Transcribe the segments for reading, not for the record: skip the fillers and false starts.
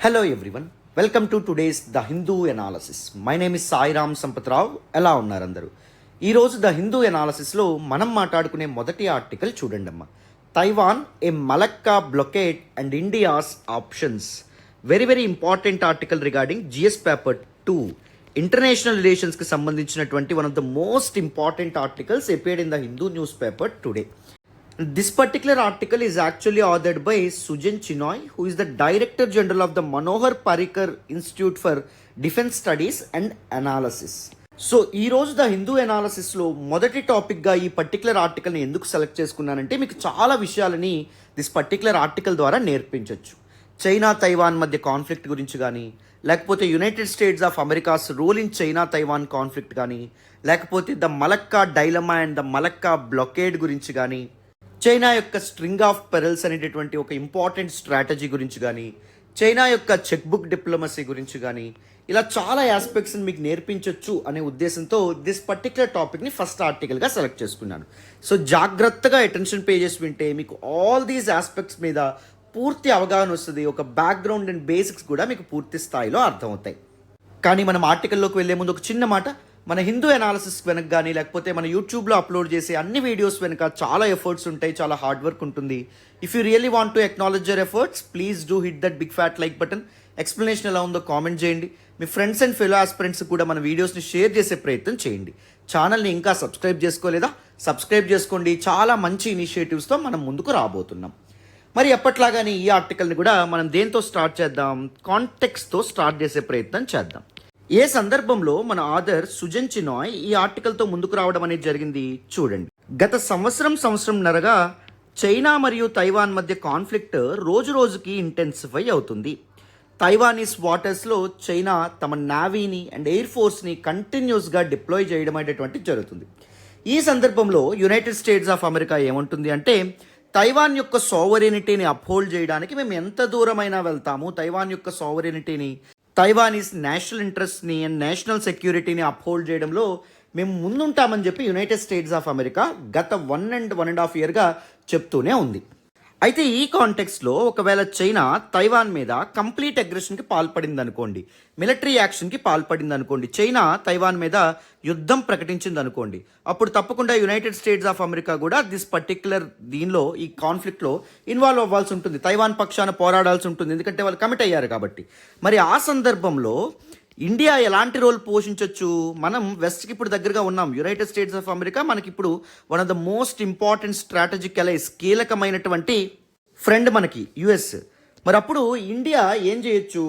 Hello everyone, welcome to today's The Hindu Analysis. My name is Sairam Sampatirao. ఎలా ఉన్నారు అందరూ? ఈరోజు the Hindu ఎనాలసిస్లో మనం మాట్లాడుకునే మొదటి ఆర్టికల్ చూడండమ్మా. Taiwan a Malacca blockade and India's options. Very important article regarding GS paper 2 international రిలేషన్స్కి సంబంధించినటువంటి one of the most important articles appeared in the Hindu newspaper today. This particular article is actually authored by Sujan Chinoy, who is the Director General of the Manohar Parrikar Institute for Defense Studies and Analysis. So ఈరోజు the Hindu ఎనాలసిస్లో మొదటి టాపిక్గా ఈ particular ఆర్టికల్ని ఎందుకు select చేసుకున్నానంటే మీకు చాలా విషయాలని this particular article ద్వారా నేర్పించవచ్చు. చైనా తైవాన్ మధ్య కాన్ఫ్లిక్ట్ గురించి కానీ, లేకపోతే United states of America's role in China Taiwan conflict కానీ, లేకపోతే the Malacca dilemma and the Malacca blockade గురించి కానీ, చైనా యొక్క స్ట్రింగ్ ఆఫ్ పెరల్స్ అనేటటువంటి ఒక ఇంపార్టెంట్ స్ట్రాటజీ గురించి కానీ, చైనా యొక్క చెక్ బుక్ డిప్లొమసీ గురించి కానీ, ఇలా చాలా ఆస్పెక్ట్స్ని మీకు నేర్పించవచ్చు అనే ఉద్దేశంతో దిస్ పర్టికులర్ టాపిక్ని ఫస్ట్ ఆర్టికల్గా సెలెక్ట్ చేసుకున్నాను. సో జాగ్రత్తగా అటెన్షన్ పేజెస్ వింటే మీకు ఆల్ దీస్ ఆస్పెక్ట్స్ మీద పూర్తి అవగాహన వస్తుంది. ఒక బ్యాక్గ్రౌండ్ అండ్ బేసిక్స్ కూడా మీకు పూర్తి స్థాయిలో అర్థమవుతాయి. కానీ మనం ఆర్టికల్లోకి వెళ్ళే ముందు ఒక చిన్న మాట. మన హిందూ ఎనాలిసిస్ వెనక కానీ, లేకపోతే మన యూట్యూబ్లో అప్లోడ్ చేసే అన్ని వీడియోస్ వెనక చాలా ఎఫర్ట్స్ ఉంటాయి, చాలా హార్డ్ వర్క్ ఉంటుంది. If you really want to acknowledge your efforts, please do hit that big fat like button. Explanation ఎలా ఉందో కామెంట్ చేయండి. మీ ఫ్రెండ్స్ అండ్ ఫెలో ఆస్పిరెంట్స్ కూడా మన వీడియోస్ని షేర్ చేసే ప్రయత్నం చేయండి. ఛానల్ని ఇంకా సబ్స్క్రైబ్ చేసుకోలేదా? సబ్స్క్రైబ్ చేసుకోండి. చాలా మంచి ఇనిషియేటివ్స్తో మనం ముందుకు రాబోతున్నాం. మరి ఎప్పట్లాగానే ఈ ఆర్టికల్ని కూడా మనం దేంతో స్టార్ట్ చేద్దాం? కాంటెక్స్ట్తో స్టార్ట్ చేసే ప్రయత్నం చేద్దాం. ఏ సందర్భంలో మన ఆథర్ సుజన్ చినాయ్ ఈ ఆర్టికల్తో ముందుకు రావడం అనేది జరిగింది చూడండి. గత సంవత్సరంన్నరగా చైనా మరియు తైవాన్ మధ్య కాన్ఫ్లిక్ట్ రోజుకి ఇంటెన్సిఫై అవుతుంది. తైవానీస్ వాటర్స్లో చైనా తమ నావీని అండ్ ఎయిర్ ఫోర్స్ని కంటిన్యూస్గా డిప్లాయ్ చేయడం అనేటువంటి జరుగుతుంది. ఈ సందర్భంలో యునైటెడ్ స్టేట్స్ ఆఫ్ అమెరికా ఏమంటుంది అంటే, తైవాన్ యొక్క సోవరెనిటీని అప్హోల్డ్ చేయడానికి మేము ఎంత దూరమైనా వెళ్తాము, తైవాన్ యొక్క సోవరెనిటీని, తైవానీస్ నేషనల్ ఇంట్రెస్ట్ని అండ్ నేషనల్ సెక్యూరిటీని అప్హోల్డ్ చేయడంలో మేము ముందుంటామని చెప్పి యునైటెడ్ స్టేట్స్ ఆఫ్ అమెరికా గత 1.5 ఇయర్గా చెప్తూనే ఉంది. అయితే ఈ కాంటెక్స్లో ఒకవేళ చైనా తైవాన్ మీద కంప్లీట్ అగ్రెషన్కి పాల్పడింది అనుకోండి, మిలిటరీ యాక్షన్కి పాల్పడింది అనుకోండి, చైనా తైవాన్ మీద యుద్ధం ప్రకటించింది అనుకోండి, అప్పుడు తప్పకుండా యునైటెడ్ స్టేట్స్ ఆఫ్ అమెరికా కూడా దిస్ పర్టిక్యులర్ దీనిలో ఈ కాన్ఫ్లిక్ట్లో ఇన్వాల్వ్ అవ్వాల్సి ఉంటుంది, తైవాన్ పక్షాన పోరాడాల్సి ఉంటుంది, ఎందుకంటే వాళ్ళు కమిట్ అయ్యారు కాబట్టి. మరి ఆ సందర్భంలో ఇండియా ఎలాంటి రోల్ పోషించవచ్చు? మనం వెస్ట్కి ఇప్పుడు దగ్గరగా ఉన్నాం. యునైటెడ్ స్టేట్స్ ఆఫ్ అమెరికా మనకి ఇప్పుడు one of the most important strategic allies, కీలకమైనటువంటి ఫ్రెండ్ మనకి యుఎస్. మరి అప్పుడు ఇండియా ఏం చేయొచ్చు?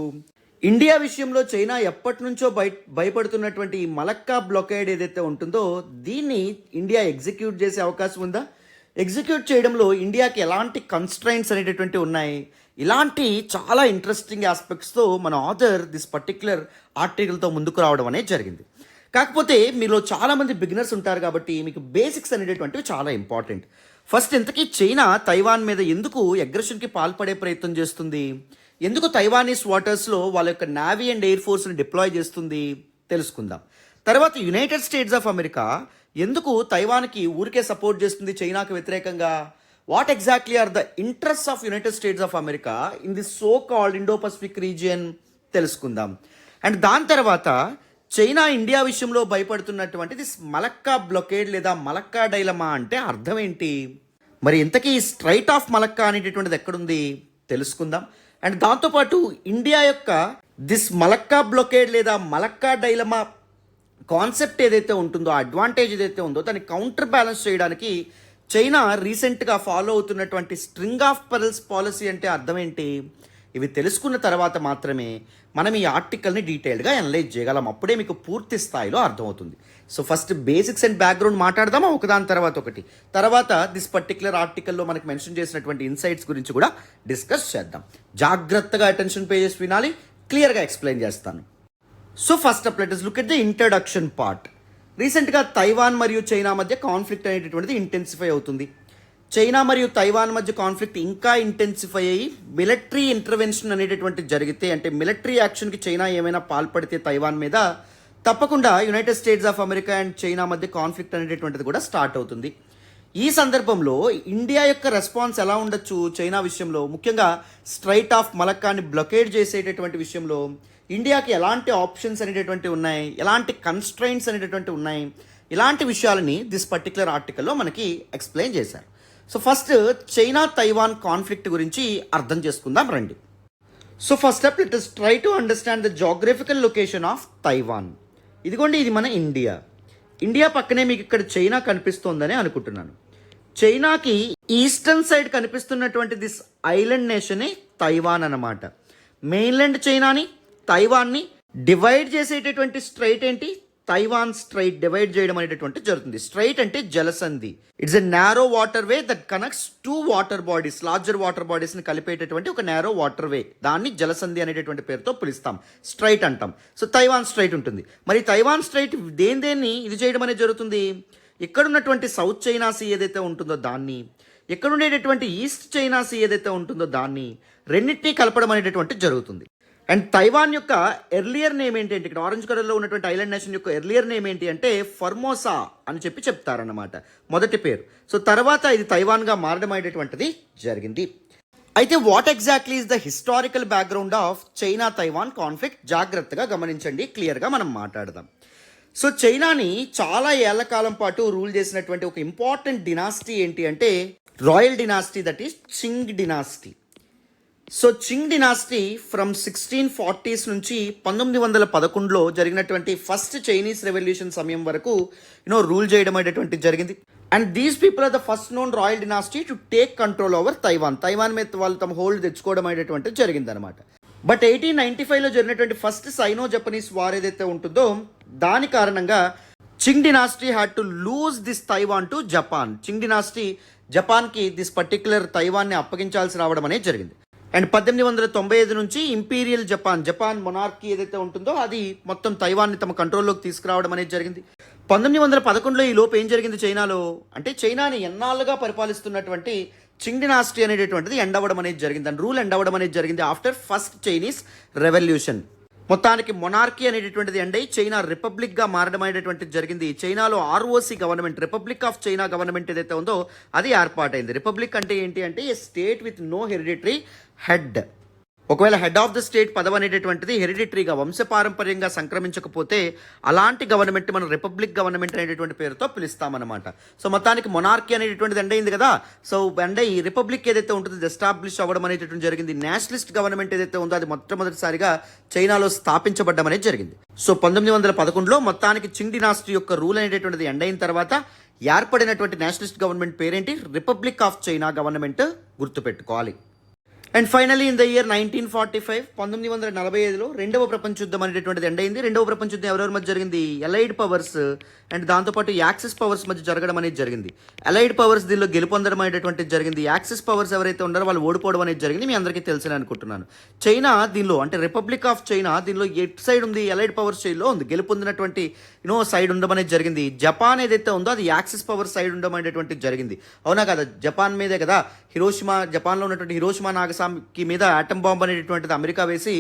ఇండియా విషయంలో చైనా ఎప్పటి నుంచో భయపడుతున్నటువంటి ఈ మలక్కా బ్లాకేడ్ ఏదైతే ఉంటుందో దీన్ని ఇండియా ఎగ్జిక్యూట్ చేసే అవకాశం ఉందా? ఎగ్జిక్యూట్ చేయడంలో ఇండియాకి ఎలాంటి కన్స్ట్రైంట్స్ అనేటటువంటి ఉన్నాయి? ఇలాంటి చాలా ఇంట్రెస్టింగ్ ఆస్పెక్ట్స్తో మన ఆథర్ దిస్ పర్టిక్యులర్ ఆర్టికల్తో ముందుకు రావడం అనేది జరిగింది. కాకపోతే మీలో చాలామంది బిగినర్స్ ఉంటారు కాబట్టి మీకు బేసిక్స్ అనేటటువంటివి చాలా ఇంపార్టెంట్. ఫస్ట్, ఇంతకీ చైనా తైవాన్ మీద ఎందుకు అగ్రెషన్కి పాల్పడే ప్రయత్నం చేస్తుంది? ఎందుకు తైవానీస్ వాటర్స్లో వాళ్ళ యొక్క నావీ అండ్ ఎయిర్ ఫోర్స్ని డిప్లాయ్ చేస్తుంది తెలుసుకుందాం. తర్వాత యునైటెడ్ స్టేట్స్ ఆఫ్ అమెరికా ఎందుకు తైవాన్కి ఊరికే సపోర్ట్ చేస్తుంది చైనాకు వ్యతిరేకంగా? What exactly are the interest of United states of America in the so called Indo Pacific region తెలుసుకుందాం. అండ్ దాని తర్వాత చైనా ఇండియా విషయంలో భయపడుతున్నటువంటి దిస్ మలక్కా బ్లాకేడ్ లేదా మలక్కా డైలమా అంటే అర్థం ఏంటి? మరి ఇంతకీ స్ట్రైట్ ఆఫ్ మలక్కా అనేటటువంటిది ఎక్కడుంది తెలుసుకుందాం. అండ్ దాంతోపాటు ఇండియా యొక్క దిస్ మలక్కా బ్లాకేడ్ లేదా మలక్కా డైలమా కాన్సెప్ట్ ఏదైతే ఉంటుందో, అడ్వాంటేజ్ ఏదైతే ఉందో దాన్ని కౌంటర్ బ్యాలెన్స్ చేయడానికి చైనా రీసెంట్గా ఫాలో అవుతున్నటువంటి స్ట్రింగ్ ఆఫ్ పెరల్స్ పాలసీ అంటే అర్థం ఏంటి? ఇవి తెలుసుకున్న తర్వాత మాత్రమే మనం ఈ ఆర్టికల్ని డీటెయిల్డ్గా అనలైజ్ చేయగలం. అప్పుడే మీకు పూర్తి స్థాయిలో అర్థమవుతుంది. So first basics and background మాట్లాడదామా ఒకదాని తర్వాత ఒకటి. తర్వాత దిస్ పర్టిక్యులర్ ఆర్టికల్లో మనకు మెన్షన్ చేసినటువంటి ఇన్సైట్స్ గురించి కూడా డిస్కస్ చేద్దాం. జాగ్రత్తగా అటెన్షన్ పేజెస్ వినాలి, క్లియర్గా ఎక్స్ప్లెయిన్ చేస్తాను. So first up let us look at the introduction part. రీసెంట్గా తైవాన్ మరియు చైనా మధ్య కాన్ఫ్లిక్ట్ అనేటటువంటిది ఇంటెన్సిఫై అవుతుంది. చైనా మరియు తైవాన్ మధ్య కాన్ఫ్లిక్ట్ ఇంకా ఇంటెన్సిఫై అయ్యి మిలిటరీ ఇంటర్వెన్షన్ అనేటటువంటిది జరిగితే, అంటే మిలిటరీ యాక్షన్కి చైనా ఏమైనా పాల్పడితే తైవాన్ మీద, తప్పకుండా United states of America and China మధ్య కాన్ఫ్లిక్ట్ అనేటటువంటిది కూడా స్టార్ట్ అవుతుంది. ఈ సందర్భంలో ఇండియా యొక్క రెస్పాన్స్ ఎలా ఉండొచ్చు చైనా విషయంలో, ముఖ్యంగా స్ట్రైట్ ఆఫ్ మలక్కాని బ్లొకేడ్ చేసేటటువంటి విషయంలో ఇండియాకి ఎలాంటి ఆప్షన్స్ అనేటటువంటి ఉన్నాయి, ఎలాంటి కన్స్ట్రైంట్స్ అనేటటువంటి ఉన్నాయి, ఇలాంటి విషయాలని దిస్ పర్టికులర్ ఆర్టికల్లో మనకి ఎక్స్ప్లెయిన్ చేశారు. So first China Taiwan conflict గురించి అర్థం చేసుకుందాం రండి. So first step let us try to understand the geographical location of Taiwan. ఇదిగోండి, ఇది మన ఇండియా పక్కనే మీకు ఇక్కడ చైనా కనిపిస్తోందని అనుకుంటున్నాను. చైనాకి ఈస్టర్న్ సైడ్ కనిపిస్తున్నటువంటి దిస్ ఐలాండ్ నేషనే తైవాన్ అన్నమాట. మెయిన్లాండ్ చైనాని తైవాన్ని డివైడ్ చేసేటటువంటి స్ట్రైట్ ఏంటి, తైవాన్ స్ట్రైట్ డివైడ్ చేయడం అనేటటువంటి జరుగుతుంది. స్ట్రైట్ అంటే జలసంధి. It's a narrow water way that connects two water bodies, larger water బాడీస్ని కలిపేటటువంటి ఒక నారో వాటర్ వే. దాన్ని జలసంధి అనేటటువంటి పేరుతో పిలుస్తాం, స్ట్రైట్ అంటాం. సో తైవాన్ స్ట్రైట్ ఉంటుంది. మరి తైవాన్ స్ట్రైట్ దేన్ని ఇది చేయడం అనేది జరుగుతుంది, ఇక్కడ ఉన్నటువంటి సౌత్ చైనా సీ ఏదైతే ఉంటుందో దాన్ని, ఇక్కడ ఉండేటటువంటి ఈస్ట్ చైనా సీ ఏదైతే ఉంటుందో దాన్ని రెండింటినీ కలపడం అనేటటువంటి జరుగుతుంది. అండ్ తైవాన్ యొక్క ఎర్లియర్ నేమ్ ఏంటి అంటే, ఇక్కడ ఆరెంజ్ కలర్లో ఉన్నటువంటి ఐలాండ్ నేషన్ యొక్క ఎర్లియర్ నేమ్ ఏంటి అంటే ఫర్మోసా అని చెప్తారన్నమాట, మొదటి పేరు. సో తర్వాత ఇది తైవాన్గా మారడం అనేటటువంటిది జరిగింది. అయితే what exactly is the historical background of China Taiwan conflict, జాగ్రత్తగా గమనించండి, క్లియర్గా మనం మాట్లాడదాం. సో చైనాని చాలా ఏళ్ల కాలం పాటు రూల్ చేసినటువంటి ఒక ఇంపార్టెంట్ డినాసిటీ ఏంటి అంటే royal dynasty, that is Qing dynasty. So Qing dynasty from 1640s నుంచి 1911లో జరిగినటువంటి ఫస్ట్ చైనీస్ రెవల్యూషన్ సమయం వరకు రూల్ చేయడం అనేటువంటి జరిగింది. And these people are the first known royal dynasty to take control over Taiwan మీద వాళ్ళు తమ హోల్డ్ తెచ్చుకోవడం అనేటువంటిది జరిగింది అనమాట. బట్ 1895లో జరిగినటువంటి ఫస్ట్ సైనో జపనీస్ వార్ ఏదైతే ఉంటుందో దాని కారణంగా Qing dynasty had to lose this Taiwan to Japan. Qing dynasty జపాన్కి దిస్ పర్టిక్యులర్ తైవాన్ని అప్పగించాల్సి రావడం అనేది జరిగింది. అండ్ 1895 నుంచి ఇంపీరియల్ జపాన్ మొనార్కీ ఏదైతే ఉంటుందో అది మొత్తం తైవాన్ని తమ కంట్రోల్లోకి తీసుకురావడం అనేది జరిగింది. 1911లో ఈ లోపు ఏం జరిగింది చైనాలో అంటే, చైనాని ఎన్నాళ్ళుగా పరిపాలిస్తున్నటువంటి చింగ్ డినాసిటీ అనేటటువంటిది ఎండ్ అవ్వడం అనేది జరిగింది. దాని రూల్ ఎండ్ అవ్వడం అనేది జరిగింది ఆఫ్టర్ ఫస్ట్ చైనీస్ రెవల్యూషన్. మొత్తానికి మొనార్కీ అనేటటువంటిది ఎండ్ అయ్యి చైనా రిపబ్లిక్గా మారడం అనేటటువంటిది జరిగింది. చైనాలో ROC government, republic of China government ఏదైతే ఉందో అది ఏర్పాటైంది. రిపబ్లిక్ అంటే ఏంటి అంటే a state with no hereditary head. ఒకవేళ హెడ్ ఆఫ్ ద స్టేట్ పదవి అనేటటువంటిది హెరిడిటరీగా వంశపారంపర్యంగా సంక్రమించకపోతే అలాంటి గవర్నమెంట్ మనం రిపబ్లిక్ గవర్నమెంట్ అనేటటువంటి పేరుతో పిలుస్తామన్నమాట. సో మొత్తానికి మొనార్కీ అనేటటువంటిది ఎండ్ అయింది కదా. సో ఎండ్ అయ్యి రిపబ్లిక్ ఏదైతే ఉంటుందో ఎస్టాబ్లిష్ అవ్వడం అనేటటువంటి జరిగింది. నేషనలిస్ట్ గవర్నమెంట్ ఏదైతే ఉందో అది మొట్టమొదటిసారిగా చైనాలో స్థాపించబడ్డం అనేది జరిగింది. సో 1911లో మొత్తానికి చింగ్ డినాసిటీ యొక్క రూల్ అనేటటువంటిది ఎండ్ అయిన తర్వాత ఏర్పడినటువంటి నేషనలిస్ట్ గవర్నమెంట్ పేరేంటి, రిపబ్లిక్ ఆఫ్ చైనా గవర్నమెంట్, గుర్తుపెట్టుకోవాలి. And finally in the year 1945, 1945లో రెండవ ప్రపంచ యుద్ధం అనేటటువంటిది ఎండ్ అయింది. రెండవ ప్రపంచ యుద్ధం ఎవరెవరి మధ్య జరిగింది, ఎలైడ్ పవర్స్ అండ్ దాంతోపాటు యాక్సిస్ పవర్స్ మధ్య జరగడం అనేది జరిగింది. ఎలైడ్ పవర్స్ దీనిలో గెలుపొందడం అనేటటువంటిది జరిగింది. యాక్సిస్ పవర్స్ ఎవరైతే ఉన్నారో వాళ్ళు ఓడిపోవడం అనేది జరిగింది. మీ అందరికీ తెలిసిన అనుకుంటున్నాను. చైనా దీనిలో అంటే రిపబ్లిక్ ఆఫ్ చైనా దీనిలో ఎట్ సైడ్ ఉంది, ఎలైడ్ పవర్స్ చైన్లో ఉంది, గెలుపొందినటువంటి సైడ్ ఉండడం అనేది జరిగింది. జపాన్ ఏదైతే ఉందో అది యాక్సిస్ పవర్ సైడ్ ఉండడం అనేటువంటిది జరిగింది. అవునా కదా, జపాన్ మీదే కదా జపాన్లో ఉన్నటువంటి హిరోషిమా నాగసాకి మీద ఆటం బాంబ్ అనేటటువంటిది అమెరికా వేసి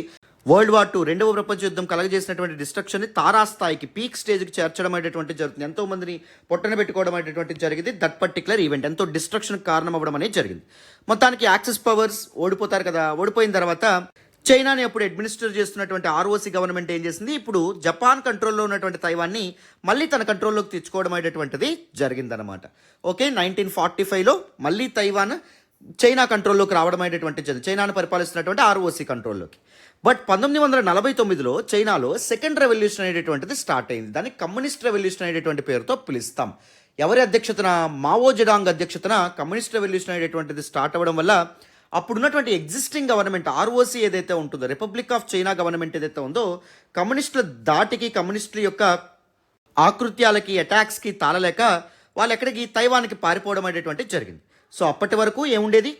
వరల్డ్ వార్ II రెండవ ప్రపంచ యుద్ధం కలగజేసినటువంటి డిస్ట్రక్షన్ని తారాస్థాయికి పీక్ స్టేజ్కి చేర్చడం అనేటువంటిది జరుగుతుంది. ఎంతో మందిని పొట్టన పెట్టుకోవడం అనేటువంటిది జరిగింది. దట్ పర్టికులర్ ఈవెంట్ ఎంతో డిస్ట్రక్షన్ కారణం అవ్వడం అనేది జరిగింది. మొత్తానికి యాక్సిస్ పవర్స్ ఓడిపోతారు కదా. ఓడిపోయిన తర్వాత చైనాని అప్పుడు అడ్మినిస్టర్ చేస్తున్నటువంటి ఆర్ఓసి గవర్నమెంట్ ఏం చేసింది, ఇప్పుడు జపాన్ కంట్రోల్లో ఉన్నటువంటి తైవాన్ని మళ్ళీ తన కంట్రోల్లోకి తెచ్చుకోవడం అనేటటువంటిది జరిగిందనమాట. ఓకే, 1945లో మళ్ళీ తైవాన్ చైనా కంట్రోల్లోకి రావడం అనేటువంటిది జరిగింది, చైనాను పరిపాలిస్తున్నటువంటి ఆర్ఓసి కంట్రోల్లోకి. బట్ 1949లో చైనాలో సెకండ్ రెవల్యూషన్ అనేటటువంటిది స్టార్ట్ అయింది. దాన్ని కమ్యూనిస్ట్ రెవల్యూషన్ అనేటువంటి పేరుతో పిలుస్తాం. ఎవరి అధ్యక్షతన, మావో జెడాంగ్ అధ్యక్షతన కమ్యూనిస్ట్ రెవల్యూషన్ అనేటటువంటిది స్టార్ట్ అవ్వడం వల్ల అప్పుడున్నటువంటి ఎగ్జిస్టింగ్ గవర్నమెంట్ ఆర్ఓసి ఏదైతే ఉంటుందో, రిపబ్లిక్ ఆఫ్ చైనా గవర్నమెంట్ ఏదైతే ఉందో, కమ్యూనిస్టుల దాటికి కమ్యూనిస్టుల యొక్క ఆకృత్యాలకి అటాక్స్కి తాళలేక వాళ్ళు ఎక్కడికి తైవాన్కి పారిపోవడం అనేటువంటిది జరిగింది. సో అప్పటి వరకు ఏముండేది,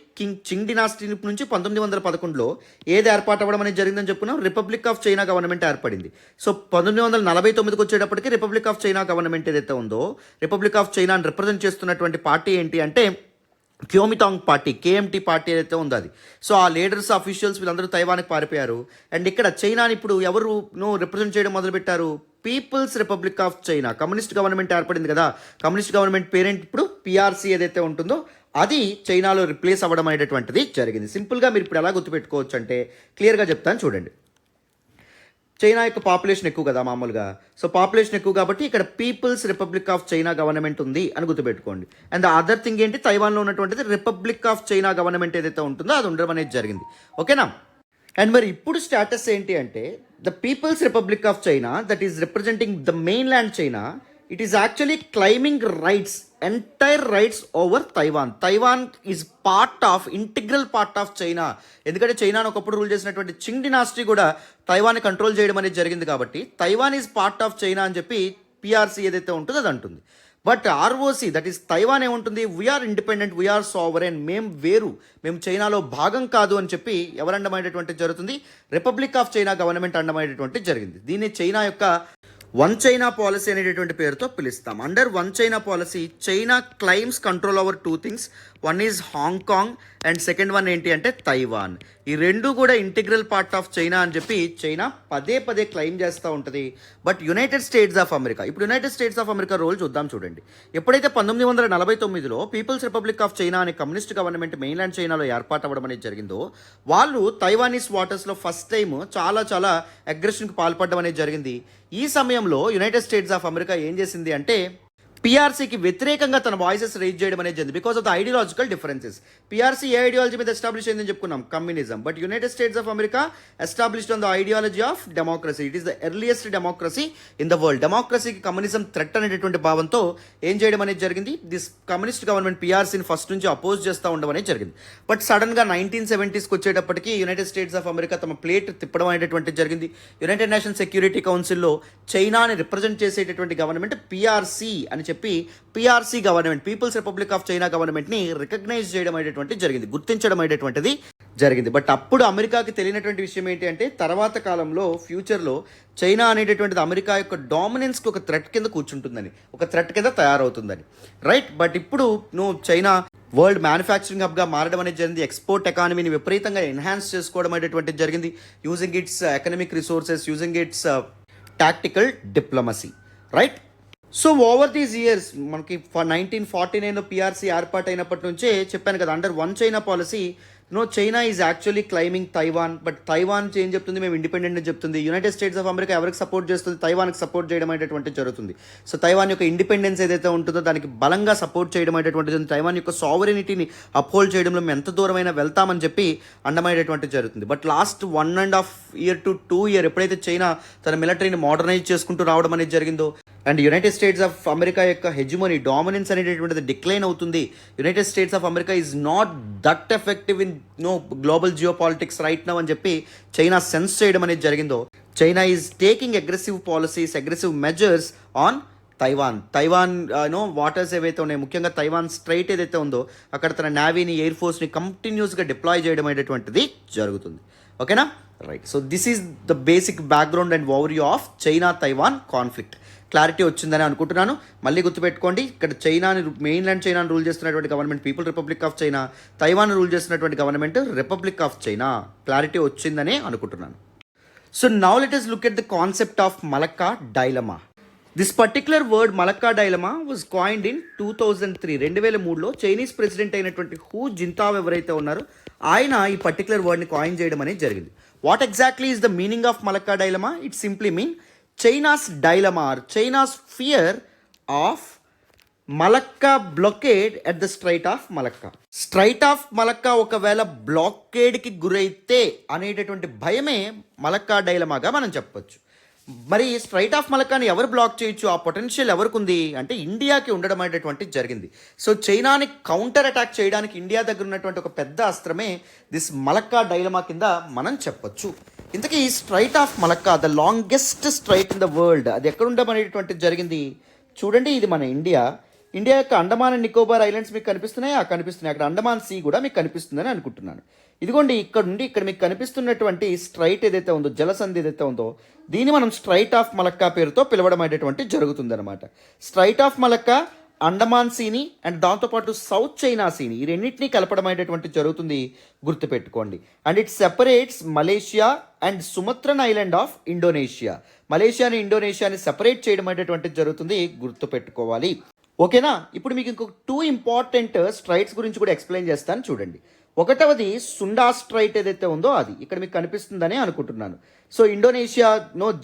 చింగ్ డినాసిటీ నుంచి 1911లో ఏది ఏర్పాటు అవ్వడం అనేది జరిగిందని చెప్పుకున్నాం, రిపబ్లిక్ ఆఫ్ చైనా గవర్నమెంట్ ఏర్పడింది. సో 1949కి వచ్చేటప్పటికి రిపబ్లిక్ ఆఫ్ చైనా గవర్నమెంట్ ఏదైతే ఉందో, రిపబ్లిక్ ఆఫ్ చైనాని రిప్రజెంట్ చేస్తున్నటువంటి పార్టీ ఏంటి అంటే క్యోమితాంగ్ పార్టీ, కేఎంటీ పార్టీ ఏదైతే ఉందో అది. సో ఆ లీడర్స్, అఫీషియల్స్ వీళ్ళందరూ తైవాన్కి పారిపోయారు. అండ్ ఇక్కడ చైనాని ఇప్పుడు ఎవరు రిప్రజెంట్ చేయడం మొదలుపెట్టారు, People's republic of China. Communist government ఏర్పడింది కదా, కమ్యూనిస్ట్ గవర్నమెంట్ పేరెంట్ ఇప్పుడు పిఆర్సీ ఏదైతే ఉంటుందో అది చైనాలో రిప్లేస్ అవ్వడం అనేటటువంటిది జరిగింది. సింపుల్గా మీరు ఇప్పుడు ఎలా గుర్తుపెట్టుకోవచ్చు అంటే క్లియర్గా చెప్తాను చూడండి. చైనా యొక్క పాపులేషన్ ఎక్కువ కదా మామూలుగా. సో పాపులేషన్ ఎక్కువ కాబట్టి ఇక్కడ People's republic of China government ఉంది అని గుర్తుపెట్టుకోండి. అండ్ ద అదర్ థింగ్ ఏంటి, తైవాన్లో ఉన్నటువంటిది రిపబ్లిక్ ఆఫ్ చైనా గవర్నమెంట్ ఏదైతే ఉంటుందో అది ఉండడం అనేది జరిగింది. ఓకేనా. అండ్ మరి ఇప్పుడు స్టేటస్ ఏంటి అంటే the People's republic of China that is representing the main land China, it is actually claiming rights, entire rights over Taiwan. Taiwan is integral part of China. ఎందుకంటే చైనాను ఒకప్పుడు రూల్ చేసినటువంటి చింగ్ డినాస్టీ కూడా తైవాన్ని control చేయడం అనేది జరిగింది కాబట్టి Taiwan is part of China అని చెప్పి పిఆర్సీ ఏదైతే ఉంటుందో అది అంటుంది. But ROC that is Taiwan ఏముంటుంది, వీఆర్ ఇండిపెండెంట్, వీఆర్ సావరెన్, మేము వేరు, మేము చైనాలో భాగం కాదు అని చెప్పి ఎవరు అండమయ్యేటటువంటిది జరుగుతుంది, రిపబ్లిక్ ఆఫ్ చైనా గవర్నమెంట్ అండమయ్యేటటువంటిది జరిగింది. దీన్ని చైనా యొక్క వన్ చైనా పాలసీ అనేటటువంటి పేరుతో పిలుస్తాం. Under one China policy China claims control over two things, one is Hong Kong and second one ఏంటి అంటే తైవాన్. ఈ రెండు కూడా ఇంటిగ్రల్ పార్ట్ ఆఫ్ చైనా అని చెప్పి చైనా పదే పదే క్లెయిమ్ చేస్తూ ఉంటుంది. But United states of America, ఇప్పుడు United states of America role చూద్దాం చూడండి. ఎప్పుడైతే 1949లో పీపుల్స్ రిపబ్లిక్ ఆఫ్ చైనా అనే కమ్యూనిస్ట్ గవర్నమెంట్ మెయిన్లాండ్ చైనాలో ఏర్పాటు అవ్వడం అనేది జరిగిందో వాళ్ళు తైవానీస్ వాటర్స్లో ఫస్ట్ టైం చాలా అగ్రెషన్కి పాల్పడడం అనేది జరిగింది. ఈ సమయంలో యునైటెడ్ స్టేట్స్ ఆఫ్ అమెరికా ఏం చేసింది అంటే పిఆర్సీకి వ్యతిరేకంగా తన వాయిసెస్ రైజ్ చేయడం అనేది జరిగింది because of the ideological differences. PRC ఏ ఐడియాలజీ మీద ఎస్టాబ్లిష్ అయిందని చెప్పుకున్నాం, communism. But United states of America established on the ideology of democracy. It is the earliest democracy in the world. డెమోక్రసీకి కమ్యూనిజం థ్రెట్ అనేటటువంటి భావంతో ఏం చేయడం అనేది జరిగింది, దిస్ కమ్యూనిస్ట్ గవర్నమెంట్ పిఆర్సీని ఫస్ట్ నుంచి అపోజ్ చేస్తూ ఉండడం అనేది జరిగింది. బట్ సడన్గా 1970s వచ్చేటప్పటికి యునైటెడ్ స్టేట్స్ ఆఫ్ అమెరికా తమ ప్లేట్ తిప్పడం అనేటటువంటిది జరిగింది. యునైటెడ్ నేషనల్ సెక్యూరిటీ కౌన్సిల్లో చైనాని రిప్రజెంట్ చేసేటటువంటి గవర్నమెంట్ పిఆర్సీ అని చెప్పి PRC government, People's republic of China గవర్నమెంట్ని రికగ్నైజ్ చేయడం అనేటువంటిది జరిగింది, గుర్తించడం అనేటువంటిది జరిగింది. బట్ అప్పుడు అమెరికాకి తెలియనటువంటి విషయం ఏంటి అంటే తర్వాత కాలంలో ఫ్యూచర్లో చైనా అనేటటువంటిది అమెరికా యొక్క డామినెన్స్కి ఒక థ్రెట్ కింద కూర్చుంటుందని, ఒక థ్రెట్ కింద తయారవుతుందని, రైట్. బట్ ఇప్పుడు చైనా వరల్డ్ మ్యానుఫ్యాక్చరింగ్ హబ్గా మారడం అనేది జరిగింది. ఎక్స్పోర్ట్ ఎకానమీని విపరీతంగా ఎన్హాన్స్ చేసుకోవడం అనేటువంటిది జరిగింది, using it's economic resources, using it's tactical diplomacy, right. So over these years మనకి 1949లో పిఆర్సీ ఏర్పాటైనప్పటి నుంచే చెప్పాను కదా, under one China policy China is actually claiming Taiwan. But Taiwan ఏం చెప్తుంది, మేము ఇండిపెండెంట్ అని చెప్తుంది. యునైటెడ్ స్టేట్స్ ఆఫ్ అమెరికా ఎవరికి సపోర్ట్ చేస్తుంది, తైవాన్కి సపోర్ట్ చేయడం అనేటువంటిది జరుగుతుంది. సో తైవాన్ యొక్క ఇండిపెండెన్స్ ఏదైతే ఉంటుందో దానికి బలంగా సపోర్ట్ చేయడం అనేటువంటిది, తైవాన్ యొక్క సావరెనిటీని అప్హోల్డ్ చేయడంలో మేము ఎంత దూరమైనా వెళ్తామని చెప్పి అండమయ్యేటువంటిది జరుగుతుంది. But last 1.5 year to 2 year ఎప్పుడైతే చైనా తన మిలిటరీని మోడర్నైజ్ చేసుకుంటూ రావడం అనేది జరిగిందో and United states of America యొక్క హెజిమోనీ, డామినెన్స్ అనేటటువంటిది డిక్లైన్ అవుతుంది. United states of America is not that effective in global geo politics right now అని చెప్పి చైనా సెన్స్ చేయడం అనేది జరిగిందో China is taking aggressive policies, aggressive measures on Taiwan waters ఏవైతే ఉన్నాయో, ముఖ్యంగా తైవాన్ స్ట్రైట్ ఏదైతే ఉందో అక్కడ తన నేవీని, ఎయిర్ ఫోర్స్ని కంటిన్యూస్గా డిప్లాయ్ చేయడం అనేటువంటిది జరుగుతుంది. ఓకేనా, right. So this is the basic background and overview of China Taiwan conflict. Clarity వచ్చిందని అనుకుంటున్నాను. మళ్ళీ గుర్తుపెట్టుకోండి, ఇక్కడ చైనాని, మెయిన్లాండ్ చైనాని రూల్ చేస్తున్నటువంటి government people republic of China, Taiwan rule చేస్తున్నటువంటి government republic of China. Clarity వచ్చిందని అనుకుంటున్నాను. So now let us look at the concept of Malacca dilemma. This particular word Malacca dilemma was coined in 2003. 2003లో Chinese president అయినటువంటి Hu Jintao ఎవరైతే ఉన్నారో ఆయన ఈ particular వర్డ్ని coin చేయడం అనేది జరిగింది. What exactly is the meaning of Malacca dilemma? It simply mean China's dilemma or China's fear of Malacca blockade at the Strait of Malacca. Strait of Malacca ఒకవేళ బ్లాకేడ్కి గురైతే అనేటటువంటి భయమే Malacca dilemmaగా మనం చెప్పొచ్చు. మరి స్ట్రైట్ ఆఫ్ మలక్కాని ఎవరు బ్లాక్ చేయొచ్చు, ఆ పొటెన్షియల్ ఎవరికి ఉంది అంటే ఇండియాకి ఉండడం అనేటువంటి జరిగింది. సో చైనాని కౌంటర్ అటాక్ చేయడానికి ఇండియా దగ్గర ఉన్నటువంటి ఒక పెద్ద అస్త్రమే దిస్ మలక్కా డైలమా కింద మనం చెప్పొచ్చు. ఇంతకీ straight of Malacca, the longest straight in the world, అది ఎక్కడ ఉండడం అనేటువంటిది జరిగింది చూడండి. ఇది మన ఇండియా యొక్క అండమాన్ అండ్ నికోబార్ ఐలాండ్స్ మీకు కనిపిస్తున్నాయి, కనిపిస్తున్నాయి. అక్కడ అండమాన్ సీ కూడా మీకు కనిపిస్తుందని అనుకుంటున్నాను. ఇదిగోండి ఇక్కడ నుండి ఇక్కడ మీకు కనిపిస్తున్నటువంటి స్ట్రైట్ ఏదైతే ఉందో, జలసంధి ఏదైతే ఉందో, దీన్ని మనం స్ట్రైట్ ఆఫ్ మలక్కా పేరుతో పిలవడం అనేటువంటి జరుగుతుందన్నమాట. స్ట్రైట్ ఆఫ్ మలక్కా అండమాన్ సీని అండ్ దాంతోపాటు సౌత్ చైనా సీని, ఈ రెండింటినీ కలపడం అనేటువంటి జరుగుతుంది, గుర్తుపెట్టుకోండి. And it separates Malaysia and Sumatran island of Indonesia. మలేషియాని ఇండోనేషియాని సెపరేట్ చేయడం అనేటువంటి జరుగుతుంది, గుర్తుపెట్టుకోవాలి. ఓకేనా. ఇప్పుడు మీకు ఇంకొక 2 ఇంపార్టెంట్ స్ట్రైట్స్ గురించి కూడా ఎక్స్ప్లెయిన్ చేస్తాను చూడండి. ఒకటవది సుండా స్ట్రైట్ ఏదైతే ఉందో అది ఇక్కడ మీకు కనిపిస్తుందని అనుకుంటున్నాను. So Indonesia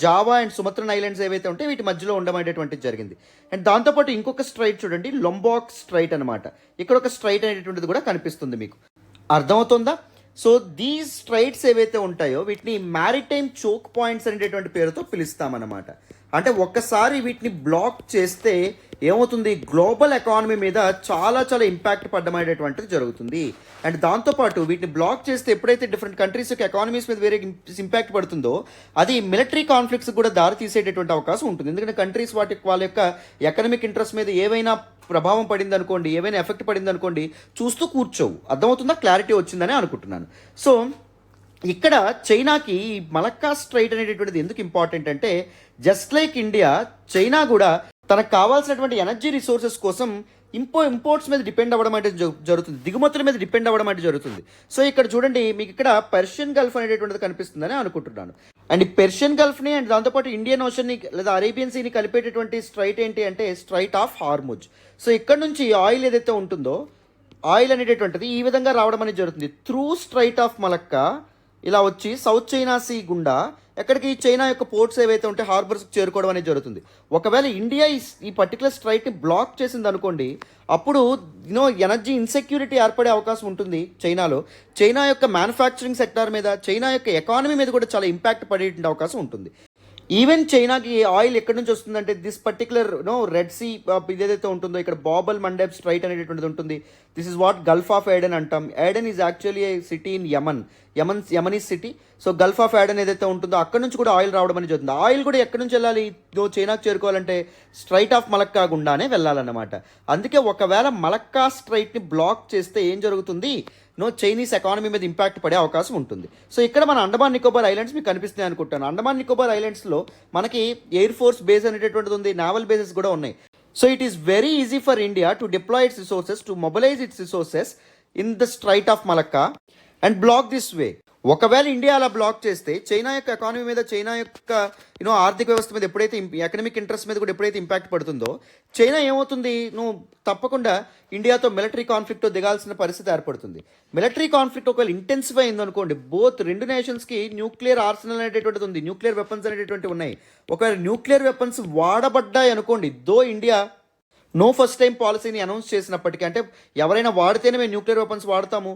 Java and Sumatran islands ఏవైతే ఉంటాయి వీటి మధ్యలో ఉండమనేటువంటిది జరిగింది. అండ్ దాంతోపాటు ఇంకొక స్ట్రైట్ చూడండి, లొంబాక్ స్ట్రైట్ అనమాట. ఇక్కడ ఒక స్ట్రైట్ అనేటువంటిది కూడా కనిపిస్తుంది మీకు. అర్థమవుతుందా? సో దీస్ స్ట్రైట్స్ ఏవైతే ఉంటాయో వీటిని మ్యారిటైమ్ చోక్ పాయింట్స్ అనేటటువంటి పేరుతో పిలుస్తామన్నమాట. అంటే ఒక్కసారి వీటిని బ్లాక్ చేస్తే ఏమవుతుంది, గ్లోబల్ ఎకానమీ మీద చాలా చాలా ఇంపాక్ట్ పడడం అనేటువంటిది జరుగుతుంది. అండ్ దాంతోపాటు వీటిని బ్లాక్ చేస్తే ఎప్పుడైతే డిఫరెంట్ కంట్రీస్ యొక్క ఎకానమీస్ మీద వేరే ఇంపాక్ట్ పడుతుందో అది మిలిటరీ కాన్ఫ్లిక్ట్స్ కూడా దారి తీసేటటువంటి అవకాశం ఉంటుంది. ఎందుకంటే కంట్రీస్ వాళ్ళ యొక్క ఎకనామిక్ ఇంట్రెస్ట్ మీద ఏవైనా ప్రభావం పడింది అనుకోండి, ఏవైనా ఎఫెక్ట్ పడింది అనుకోండి, చూస్తూ కూర్చోవు. అర్థమవుతుందా? క్లారిటీ వచ్చిందని అనుకుంటున్నాను. సో ఇక్కడ చైనాకి మలక్కా స్ట్రైట్ అనేటటువంటిది ఎందుకు ఇంపార్టెంట్ అంటే, జస్ట్ లైక్ ఇండియా, చైనా కూడా తనకు కావాల్సినటువంటి ఎనర్జీ రిసోర్సెస్ కోసం ఇంపోర్ట్స్ మీద డిపెండ్ అవ్వడం అంటే జరుగుతుంది, దిగుమతుల మీద డిపెండ్ అవ్వడం అంటే జరుగుతుంది. సో ఇక్కడ చూడండి, మీకు ఇక్కడ పెర్షియన్ గల్ఫ్ అనేటటువంటిది కనిపిస్తుందని అనుకుంటున్నాను. అండ్ ఈ పెర్షియన్ గల్ఫ్ని అండ్ దాంతోపాటు ఇండియన్ ఓషన్ని లేదా అరేబియన్ సీని కలిపేటటువంటి స్ట్రైట్ ఏంటి అంటే స్ట్రైట్ ఆఫ్ హార్ముజ్. సో ఇక్కడ నుంచి ఆయిల్ ఏదైతే ఉంటుందో, ఆయిల్ అనేటటువంటిది ఈ విధంగా రావడం అనేది జరుగుతుంది. త్రూ స్ట్రైట్ ఆఫ్ మలక్కా ఇలా వచ్చి సౌత్ చైనా సీ గుండా ఎక్కడికి చైనా యొక్క పోర్ట్స్ ఏవైతే ఉంటే హార్బర్స్కి చేరుకోవడం అనేది జరుగుతుంది. ఒకవేళ ఇండియా ఈ పర్టికులర్ స్ట్రైట్ని బ్లాక్ చేసింది అనుకోండి, అప్పుడు ఎనర్జీ ఇన్సెక్యూరిటీ ఏర్పడే అవకాశం ఉంటుంది చైనాలో. చైనా యొక్క మ్యానుఫ్యాక్చరింగ్ సెక్టార్ మీద, చైనా యొక్క ఎకానమీ మీద కూడా చాలా ఇంపాక్ట్ పడేటువంటి అవకాశం ఉంటుంది. ఈవెన్ చైనాకి ఆయిల్ ఎక్కడి నుంచి వస్తుందంటే దిస్ పర్టికులర్ రెడ్ సీ ఇదేదైతే ఉంటుందో ఇక్కడ బాబల్ మండేబ్ స్ట్రైట్ అనేటువంటిది ఉంటుంది. This is what Gulf of Aden అంటాం. Aden is actually a city in Yemeni city. So Gulf of Aden ఏదైతే ఉంటుందో అక్కడ నుంచి కూడా ఆయిల్ రావడం అనేది జరుగుతుంది. ఆయిల్ కూడా ఎక్కడి నుంచి వెళ్ళాలి, చైనాకు చేరుకోవాలంటే స్ట్రైట్ ఆఫ్ మలక్కా గుండానే వెళ్ళాలన్నమాట. అందుకే ఒకవేళ మలక్కా స్ట్రైట్ని బ్లాక్ చేస్తే ఏం జరుగుతుంది, చైనీస్ ఎకానమీ మీద ఇంపాక్ట్ పడే అవకాశం ఉంటుంది. సో ఇక్కడ మన అండమాన్ నికోబార్ ఐలాండ్స్ మీకు కనిపిస్తున్నాయి అనుకుంటాను. అండమాన్ నికోబార్ ఐలాండ్స్లో మనకి ఎయిర్ ఫోర్స్ బేస్ అనేటటువంటిది ఉంది, నావల్ బేసెస్ కూడా ఉన్నాయి. So it is very easy for India to deploy its resources, to mobilise its resources in the strait of Malacca and block this way. ఒకవేళ ఇండియా అలా బ్లాక్ చేస్తే China యొక్క economy మీద, China యొక్క ఆర్థిక వ్యవస్థ మీద ఎప్పుడైతే ఎకనామిక్ ఇంట్రెస్ట్ మీద కూడా ఎప్పుడైతే ఇంపాక్ట్ పడుతుందో, చైనా ఏమవుతుంది, తప్పకుండా ఇండియాతో మిలిటరీ కాన్ఫ్లిక్ట్ దిగాల్సిన పరిస్థితి ఏర్పడుతుంది. మిలిటరీ కాన్ఫ్లిక్ట్ ఒకవేళ ఇంటెన్సిఫై అయిందనుకోండి, రెండు నేషన్స్కి న్యూక్లియర్ ఆర్సనల్ అనేటటువంటిది ఉంది, న్యూక్లియర్ వెపన్స్ అనేటటువంటివి ఉన్నాయి. ఒకవేళ న్యూక్లియర్ వెపన్స్ వాడబడ్డాయి అనుకోండి, ఇండియా నో ఫస్ట్ టైం పాలసీని అనౌన్స్ చేసినప్పటికీ, అంటే ఎవరైనా వాడితేనే మేము న్యూక్లియర్ వెపన్స్ వాడతాము,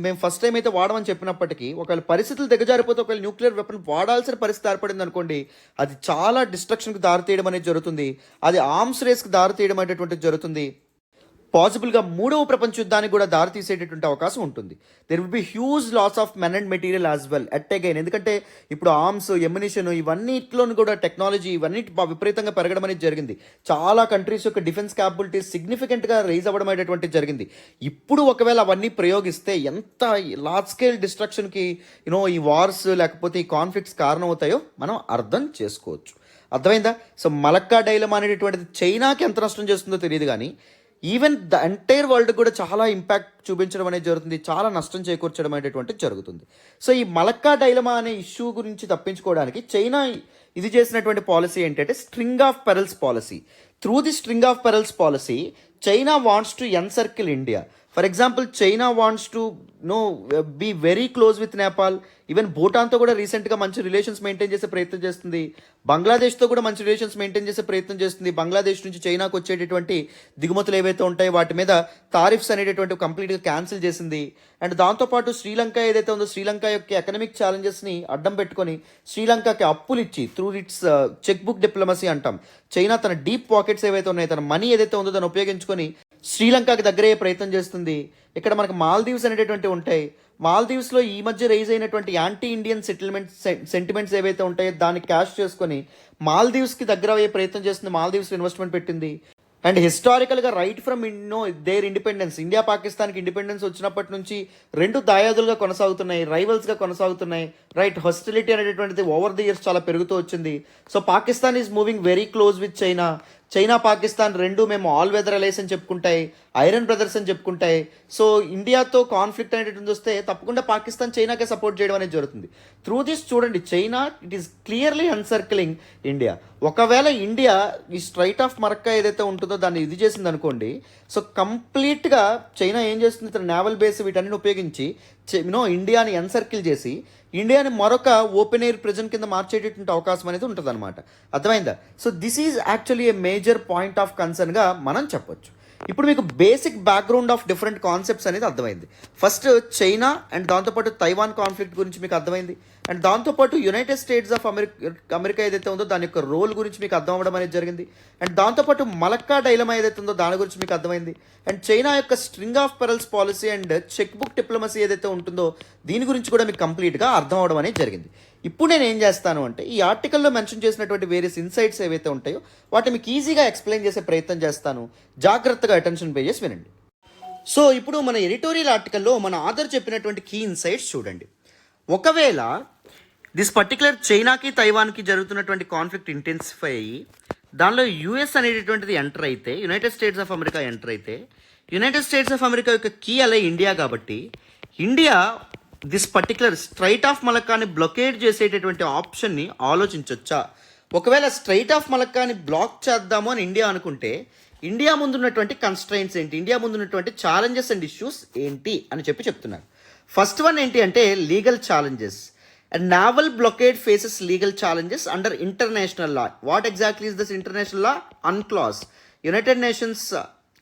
మేము ఫస్ట్ టైం అయితే వాడమని చెప్పినప్పటికీ, ఒకవేళ పరిస్థితులు దిగజారిపోతే ఒకవేళ న్యూక్లియర్ వెపన్ వాడాల్సిన పరిస్థితి ఏర్పడింది అనుకోండి, అది చాలా డిస్ట్రక్షన్కి దారితీయడం అనేది జరుగుతుంది. అది ఆర్మ్స్ రేస్కి దారితీయడం అనేటువంటిది జరుగుతుంది. పాసిబుల్గా మూడవ ప్రపంచ యుద్ధానికి కూడా దారి తీసేటటువంటి అవకాశం ఉంటుంది. There will be huge loss of men and material as well at again. ఎందుకంటే ఇప్పుడు ఆర్మ్స్, ఎమ్యునిషన్ ఇవన్నిట్లోనూ కూడా టెక్నాలజీ ఇవన్నీ విపరీతంగా పెరగడం అనేది జరిగింది. చాలా కంట్రీస్ యొక్క డిఫెన్స్ క్యాపబిలిటీస్ సిగ్నిఫికెంట్గా రైజ్ అవ్వడం అనేటువంటిది జరిగింది. ఇప్పుడు ఒకవేళ అవన్నీ ప్రయోగిస్తే ఎంత లార్జ్ స్కేల్ డిస్ట్రక్షన్కి ఈ వార్స్ లేకపోతే ఈ కాన్ఫ్లిక్ట్స్ కారణం అవుతాయో మనం అర్థం చేసుకోవచ్చు. అర్థమైందా? సో మలక్కా డైలమా అనేటటువంటిది చైనాకి ఎంత నష్టం చేస్తుందో తెలియదు, కానీ ఈవెన్ ద ఎంటైర్ వరల్డ్ కూడా చాలా ఇంపాక్ట్ చూపించడం అనేది జరుగుతుంది, చాలా నష్టం చేకూర్చడం అనేటువంటిది జరుగుతుంది. సో ఈ మలక్కా డైలమా అనే ఇష్యూ గురించి తప్పించుకోవడానికి చైనా ఇది చేసినటువంటి పాలసీ ఏంటంటే string of pearls policy. Through the string of pearls policy China wants to encircle India. For example China wants to be very close with Nepal. Even భూటాన్తో కూడా రీసెంట్గా మంచి రిలేషన్స్ మెయింటైన్ చేసే ప్రయత్నం చేస్తుంది. బంగ్లాదేశ్తో కూడా మంచి రిలేషన్స్ మెయింటైన్ చేసే ప్రయత్నం చేస్తుంది. బంగ్లాదేశ్ నుంచి చైనాకు వచ్చేటటువంటి దిగుమతులు ఏవైతే ఉంటాయో వాటి మీద టారిఫ్స్ అనేటటువంటి కంప్లీట్గా క్యాన్సిల్ చేసింది. అండ్ దాంతోపాటు శ్రీలంక ఏదైతే ఉందో, శ్రీలంక యొక్క ఎకనామిక్ ఛాలెంజెస్ని అడ్డం పెట్టుకొని శ్రీలంకకి అప్పులు ఇచ్చి through it's cheque book diplomacy అంటాం, చైనా తన డీప్ పాకెట్స్ ఏవైతే ఉన్నాయో, తన మనీ ఏదైతే ఉందో దాన్ని ఉపయోగించుకొని శ్రీలంకకి దగ్గరయ్యే ప్రయత్నం చేస్తుంది. ఇక్కడ మనకు మాల్దీవ్స్ అనేటటువంటి ఉంటాయి. మాల్దీవ్స్లో ఈ మధ్య రైజ్ అయినటువంటి యాంటీ ఇండియన్ సెంటిమెంట్స్ ఏవైతే ఉంటాయో దాన్ని క్యాష్ చేసుకొని మాల్దీవ్స్కి దగ్గర అయ్యే ప్రయత్నం చేస్తుంది. మాల్దీవ్స్ ఇన్వెస్ట్మెంట్ పెట్టింది. అండ్ హిస్టారికల్గా right from their independence, India పాకిస్తాన్కి ఇండిపెండెన్స్ వచ్చినప్పటి నుంచి రెండు దాయాదులుగా కొనసాగుతున్నాయి, రైవల్స్గా కొనసాగుతున్నాయి. రైట్, హాస్టిలిటీ అనేటటువంటిది ఓవర్ ది ఇయర్స్ చాలా పెరుగుతూ వచ్చింది. So Pakistan is moving very close with China. China Pakistan రెండు మేము ఆల్ వెదర్ అలైస్ అని చెప్పుకుంటాయి, ఐరన్ బ్రదర్స్ అని చెప్పుకుంటాయి. సో ఇండియాతో కాన్ఫ్లిక్ట్ అనేటువంటి వస్తే తప్పకుండా పాకిస్తాన్ చైనాకే సపోర్ట్ చేయడం అనేది జరుగుతుంది. త్రూ దిస్ చూడండి, China it is clearly encircling India. ఒకవేళ ఇండియా ఈ స్ట్రైట్ ఆఫ్ మరక్కా ఏదైతే ఉంటుందో దాన్ని ఇది చేసింది అనుకోండి, సో కంప్లీట్గా చైనా ఏం చేస్తుంది, తన నేవల్ బేస్ వీటన్నిటిని ఉపయోగించి ఇండియాని ఎన్సర్కిల్ చేసి ఇండియాని మరొక ఓపెన్ ఎయిర్ ప్రెజెంట్ కింద మార్చేటటువంటి అవకాశం అనేది ఉంటుంది అనమాట. అర్థమైందా? So this is actually a major point of కన్సర్న్గా మనం చెప్పొచ్చు. ఇప్పుడు మీకు basic background of different concepts అనేది అర్థమైంది. ఫస్ట్ చైనా అండ్ దాంతోపాటు తైవాన్ కాన్ఫ్లిక్ట్ గురించి మీకు అర్థమైంది. అండ్ దాంతోపాటు యునైటెడ్ స్టేట్స్ ఆఫ్ అమెరికా ఏదైతే ఉందో దాని యొక్క రోల్ గురించి మీకు అర్థం అవ్వడం అనేది జరిగింది. అండ్ దాంతోపాటు మలక్కా డైలమా ఏదైతే ఉందో దాని గురించి మీకు అర్థమైంది. అండ్ చైనా యొక్క string of pearls policy and cheque book diplomacy ఏదైతే ఉంటుందో దీని గురించి కూడా మీకు కంప్లీట్గా అర్థం అవ్వడం అనేది జరిగింది. ఇప్పుడు నేను ఏం చేస్తాను అంటే ఈ ఆర్టికల్లో మెన్షన్ చేసినటువంటి వేరియస్ ఇన్సైట్స్ ఏవైతే ఉంటాయో వాటిని మీకు ఈజీగా ఎక్స్ప్లెయిన్ చేసే ప్రయత్నం చేస్తాను. జాగ్రత్తగా అటెన్షన్ పే చేసి వినండి. సో ఇప్పుడు మన ఎడిటోరియల్ ఆర్టికల్లో మన ఆథర్ చెప్పినటువంటి కీ ఇన్సైట్స్ చూడండి. ఒకవేళ దిస్ పర్టికులర్ చైనాకి తైవాన్కి జరుగుతున్నటువంటి కాన్ఫ్లిక్ట్ ఇంటెన్సిఫై అయ్యి దానిలో యుఎస్ అనేటటువంటిది ఎంటర్ అయితే, United states of America enter అయితే, యునైటెడ్ స్టేట్స్ ఆఫ్ అమెరికా యొక్క కీ అలే ఇండియా కాబట్టి India this particular strait of మలక్కాని బ్లాకేడ్ చేసేటటువంటి ఆప్షన్ని ఆలోచించవచ్చా? ఒకవేళ స్ట్రైట్ ఆఫ్ మలక్కాని బ్లాక్ చేద్దాము అని ఇండియా అనుకుంటే ఇండియా ముందున్నటువంటి కన్స్ట్రైంట్స్ ఏంటి, ఇండియా ముందున్నటువంటి ఛాలెంజెస్ అండ్ ఇష్యూస్ ఏంటి అని చెప్తున్నారు. ఫస్ట్ వన్ ఏంటి అంటే legal challenges. And naval blockade faces legal challenges under international law. What exactly is this international law? UNCLOS United Nations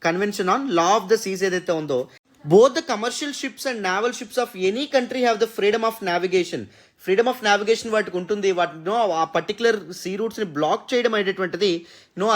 convention on law of the seas ఏదైతే ఉందో, both the commercial ships and naval ships of any country have the freedom of navigation. Freedom of navigation వాటికి ఉంటుంది. వాటినో ఆ particular see రూట్స్ని black చేయడం అనేటువంటిది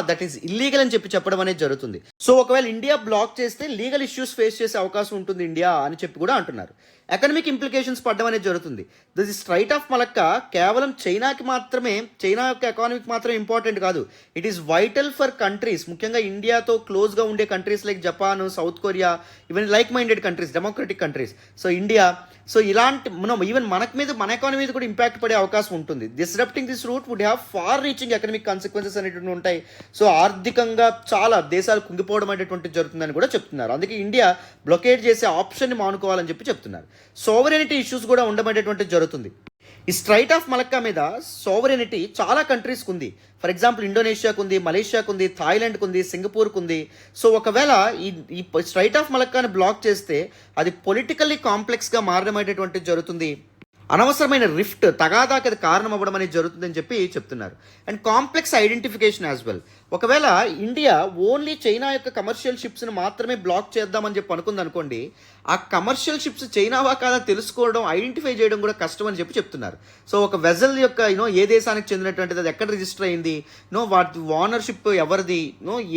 that is illegal అని చెప్పడం అనేది జరుగుతుంది. సో ఒకవేళ ఇండియా బ్లాక్ చేస్తే లీగల్ ఇష్యూస్ ఫేస్ చేసే అవకాశం ఉంటుంది ఇండియా అని చెప్పి కూడా అంటున్నారు. ఎకనమిక్ ఇంప్లికేషన్స్ పడడం అనేది జరుగుతుంది. దిస్ స్ట్రైట్ ఆఫ్ మలక్కా కేవలం చైనాకి మాత్రమే, చైనా యొక్క ఎకానమీకి మాత్రమే ఇంపార్టెంట్ కాదు. It is vital for countries, ముఖ్యంగా ఇండియాతో క్లోజ్గా ఉండే countries like Japan, South Korea, even like minded countries, democratic countries. So India, so ఇలాంటి ఈవెన్ మన ఎకానమీ మీద కూడా ఇంపాక్ట్ పడే అవకాశం ఉంటుంది. Disrupting this route would have far reaching economic consequences అనేటువంటి ఉంటాయి. సో ఆర్థికంగా చాలా దేశాలు కుంగిపోవడం అనేటువంటిది జరుగుతుందని కూడా చెప్తున్నారు. అందుకే ఇండియా బ్లాకేడ్ చేసే ఆప్షన్ని మానుకోవాలని చెప్తున్నారు. సోవరెనిటీ ఇష్యూస్ కూడా ఉండబడేటువంటిది జరుగుతుంది. ఈ స్ట్రైట్ ఆఫ్ మలక్కా మీద సోవరెనిటీ చాలా కంట్రీస్కి ఉంది. ఫర్ ఎగ్జాంపుల్ ఇండోనేషియాకు ఉంది, మలేషియాకు ఉంది, థాయిలాండ్కు ఉంది, సింగపూర్కు ఉంది. సో ఒకవేళ ఈ స్ట్రైట్ ఆఫ్ మలక్కాని బ్లాక్ చేస్తే అది పొలిటికల్లీ కాంప్లెక్స్గా మారడం జరుగుతుంది. అనవసరమైన రిఫ్ట్, తగాదాకి అది కారణం అవ్వడం అనేది జరుగుతుందని చెప్తున్నారు. And complex identification as well. ఒకవేళ ఇండియా ఓన్లీ చైనా యొక్క కమర్షియల్ షిప్స్ని మాత్రమే బ్లాక్ చేద్దామని అనుకుంది అనుకోండి, ఆ కమర్షియల్ షిప్స్ చైనావా కాదా తెలుసుకోవడం, ఐడెంటిఫై చేయడం కూడా కష్టం అని చెప్తున్నారు. సో ఒక వెజల్ యొక్క ఏ దేశానికి చెందినటువంటిది, అది ఎక్కడ రిజిస్టర్ అయింది, వాటి ఓనర్షిప్ ఎవరిది,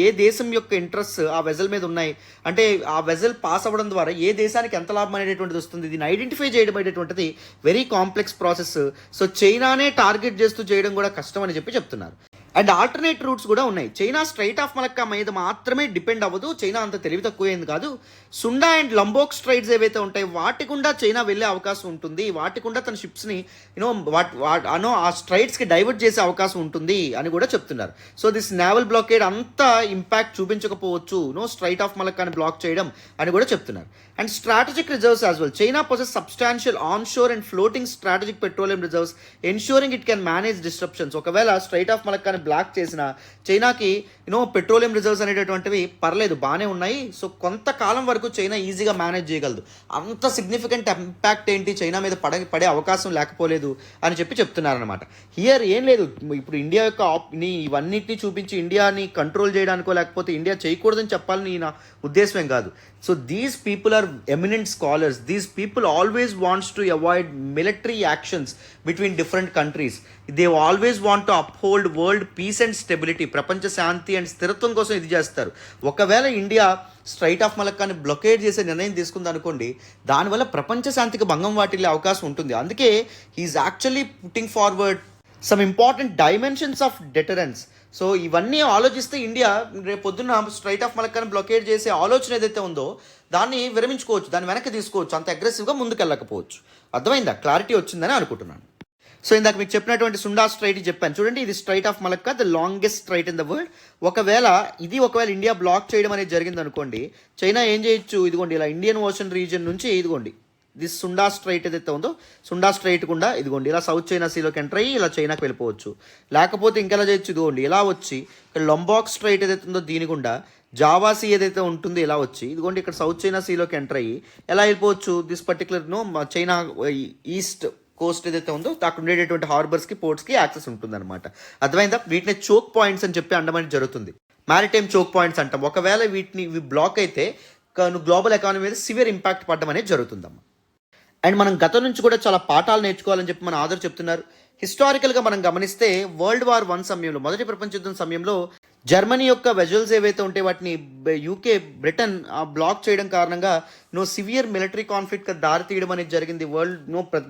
ఏ దేశం యొక్క ఇంట్రెస్ట్ ఆ వెజల్ మీద ఉన్నాయి, అంటే ఆ వెజల్ పాస్ అవ్వడం ద్వారా ఏ దేశానికి ఎంత లాభం అనేటువంటిది వస్తుంది, దీన్ని ఐడెంటిఫై చేయడం అనేటువంటిది వెరీ కాంప్లెక్స్ ప్రాసెస్. సో చైనానే టార్గెట్ చేస్తూ చేయడం కూడా కష్టం అని చెప్తున్నారు. అండ్ ఆల్టర్నేట్ రూట్స్ కూడా ఉన్నాయి. చైనా స్ట్రైట్ ఆఫ్ మలక్కా మీద మాత్రమే డిపెండ్ అవ్వదు, చైనా అంత తెలివి తక్కువైంది కాదు. సుండా అండ్ లంబోక్ స్ట్రైట్స్ ఏవైతే ఉంటాయి వాటి గుండా చైనా వెళ్ళే అవకాశం ఉంటుంది, వాటి గుండా తన షిప్స్ని ఆ స్ట్రైట్స్కి డైవర్ట్ చేసే అవకాశం ఉంటుంది అని కూడా చెప్తున్నారు. సో దిస్ నేవల్ బ్లాకేడ్ అంత ఇంపాక్ట్ చూపించకపోవచ్చు స్ట్రైట్ ఆఫ్ మలక్కాని బ్లాక్ చేయడం అని కూడా చెప్తున్నారు. And strategic reserves as well. China possess substantial on shore and floating strategic petroleum reserves ensuring it can manage disruptions. ఒకవేళ స్ట్రైట్ ఆఫ్ మలక్కాని బ్లాక్ చేసిన చైనాకి పెట్రోలియం రిజర్వ్స్ అనేటటువంటివి పర్లేదు, బాగానే ఉన్నాయి. సో కొంతకాలం వరకు చైనా ఈజీగా మేనేజ్ చేయగలదు. అంత సిగ్నిఫికెంట్ ఇంపాక్ట్ ఏంటి చైనా మీద పడే అవకాశం లేకపోలేదు అని చెప్తున్నారనమాట. హియర్ ఏం లేదు, ఇప్పుడు ఇండియా యొక్క ఇవన్నిటిని చూపించి ఇండియాని కంట్రోల్ చేయడానికో లేకపోతే ఇండియా చేయకూడదని చెప్పాలని నా ఉద్దేశం కాదు. So these people are eminent scholars. These people always wants to avoid military actions between different countries. They always want to uphold world peace and stability. ప్రపంచ శాంతి అండ్ స్థిరత్వం కోసం ఇది చేస్తారు. ఒకవేళ ఇండియా స్ట్రైట్ ఆఫ్ మలక్కాని బ్లాకేడ్ చేసే నిర్ణయం తీసుకుంది అనుకోండి, దానివల్ల ప్రపంచ శాంతికి భంగం వాటిల్లే అవకాశం ఉంటుంది. అందుకే he's actually putting forward some important dimensions of deterrence. So ఇవన్నీ ఆలోచిస్తే ఇండియా రేపు పొద్దున్న స్ట్రైట్ ఆఫ్ మలక్కాని బ్లాకేడ్ చేసే ఆలోచన ఏదైతే ఉందో దాన్ని విరమించుకోవచ్చు, దాన్ని వెనక్కి తీసుకోవచ్చు, అంత అగ్రెసివ్గా ముందుకెళ్ళకపోవచ్చు. అర్థమైందా? క్లారిటీ వచ్చిందని అనుకుంటున్నాను. సో ఇందాక మీకు చెప్పినటువంటి సుండా స్ట్రైట్ చెప్పాను చూడండి, ఇది straight of Malacca, the longest straight in the world. ఒకవేళ ఇండియా బ్లాక్ చేయడం అనేది జరిగింది అనుకోండి, చైనా ఏం చేయొచ్చు, ఇదిగోండి ఇలా ఇండియన్ ఓషన్ రీజియన్ నుంచి ఇదిగోండి దిస్ సుండా స్ట్రైట్ ఏదైతే ఉందో సుండా స్ట్రైట్ గుండా ఇదిగోండి ఇలా సౌత్ చైనా సీలోకి ఎంటర్ అయ్యి ఇలా చైనాకి వెళ్ళిపోవచ్చు. లేకపోతే ఇంకెలా చేయొచ్చు, ఇదిగోండి ఇలా వచ్చి ఇక్కడ లొంబాక్ స్ట్రైట్ ఏదైతే ఉందో దీని గుండా జావా సీ ఏదైతే ఉంటుందో ఇలా వచ్చి ఇదిగోండి ఇక్కడ సౌత్ చైనా సీలోకి ఎంటర్ అయ్యి ఎలా వెళ్ళిపోవచ్చు, this particular China east Coast ఏదైతే ఉందో అక్కడ ఉండేటటువంటి హార్బర్స్కి పోర్ట్స్కి యాక్సెస్ ఉంటుందన్నమాట. అర్థమైందా? వీటిని చోక్ పాయింట్స్ అని చెప్పి అనడం జరుగుతుంది. మ్యారిటైమ్ చోక్ పాయింట్స్ అంటాం. ఒకవేళ ఇవి బ్లాక్ అయితే గ్లోబల్ ఎకానమీ మీద సివియర్ ఇంపాక్ట్ పడడం అనేది జరుగుతుందమ్మా. అండ్ మనం గతం నుంచి కూడా చాలా పాఠాలు నేర్చుకోవాలని చెప్పి మన ఆధార్ చెప్తున్నారు. హిస్టారికల్గా మనం గమనిస్తే వరల్డ్ వార్ 1 సమయంలో, మొదటి ప్రపంచ యుద్ధం సమయంలో జర్మనీ యొక్క వెజల్స్ ఏవైతే ఉంటే వాటిని యూకే బ్రిటన్ బ్లాక్ చేయడం కారణంగా సివియర్ మిలిటరీ కాన్ఫ్లిక్ట్గా దారి తీయడం అనేది జరిగింది.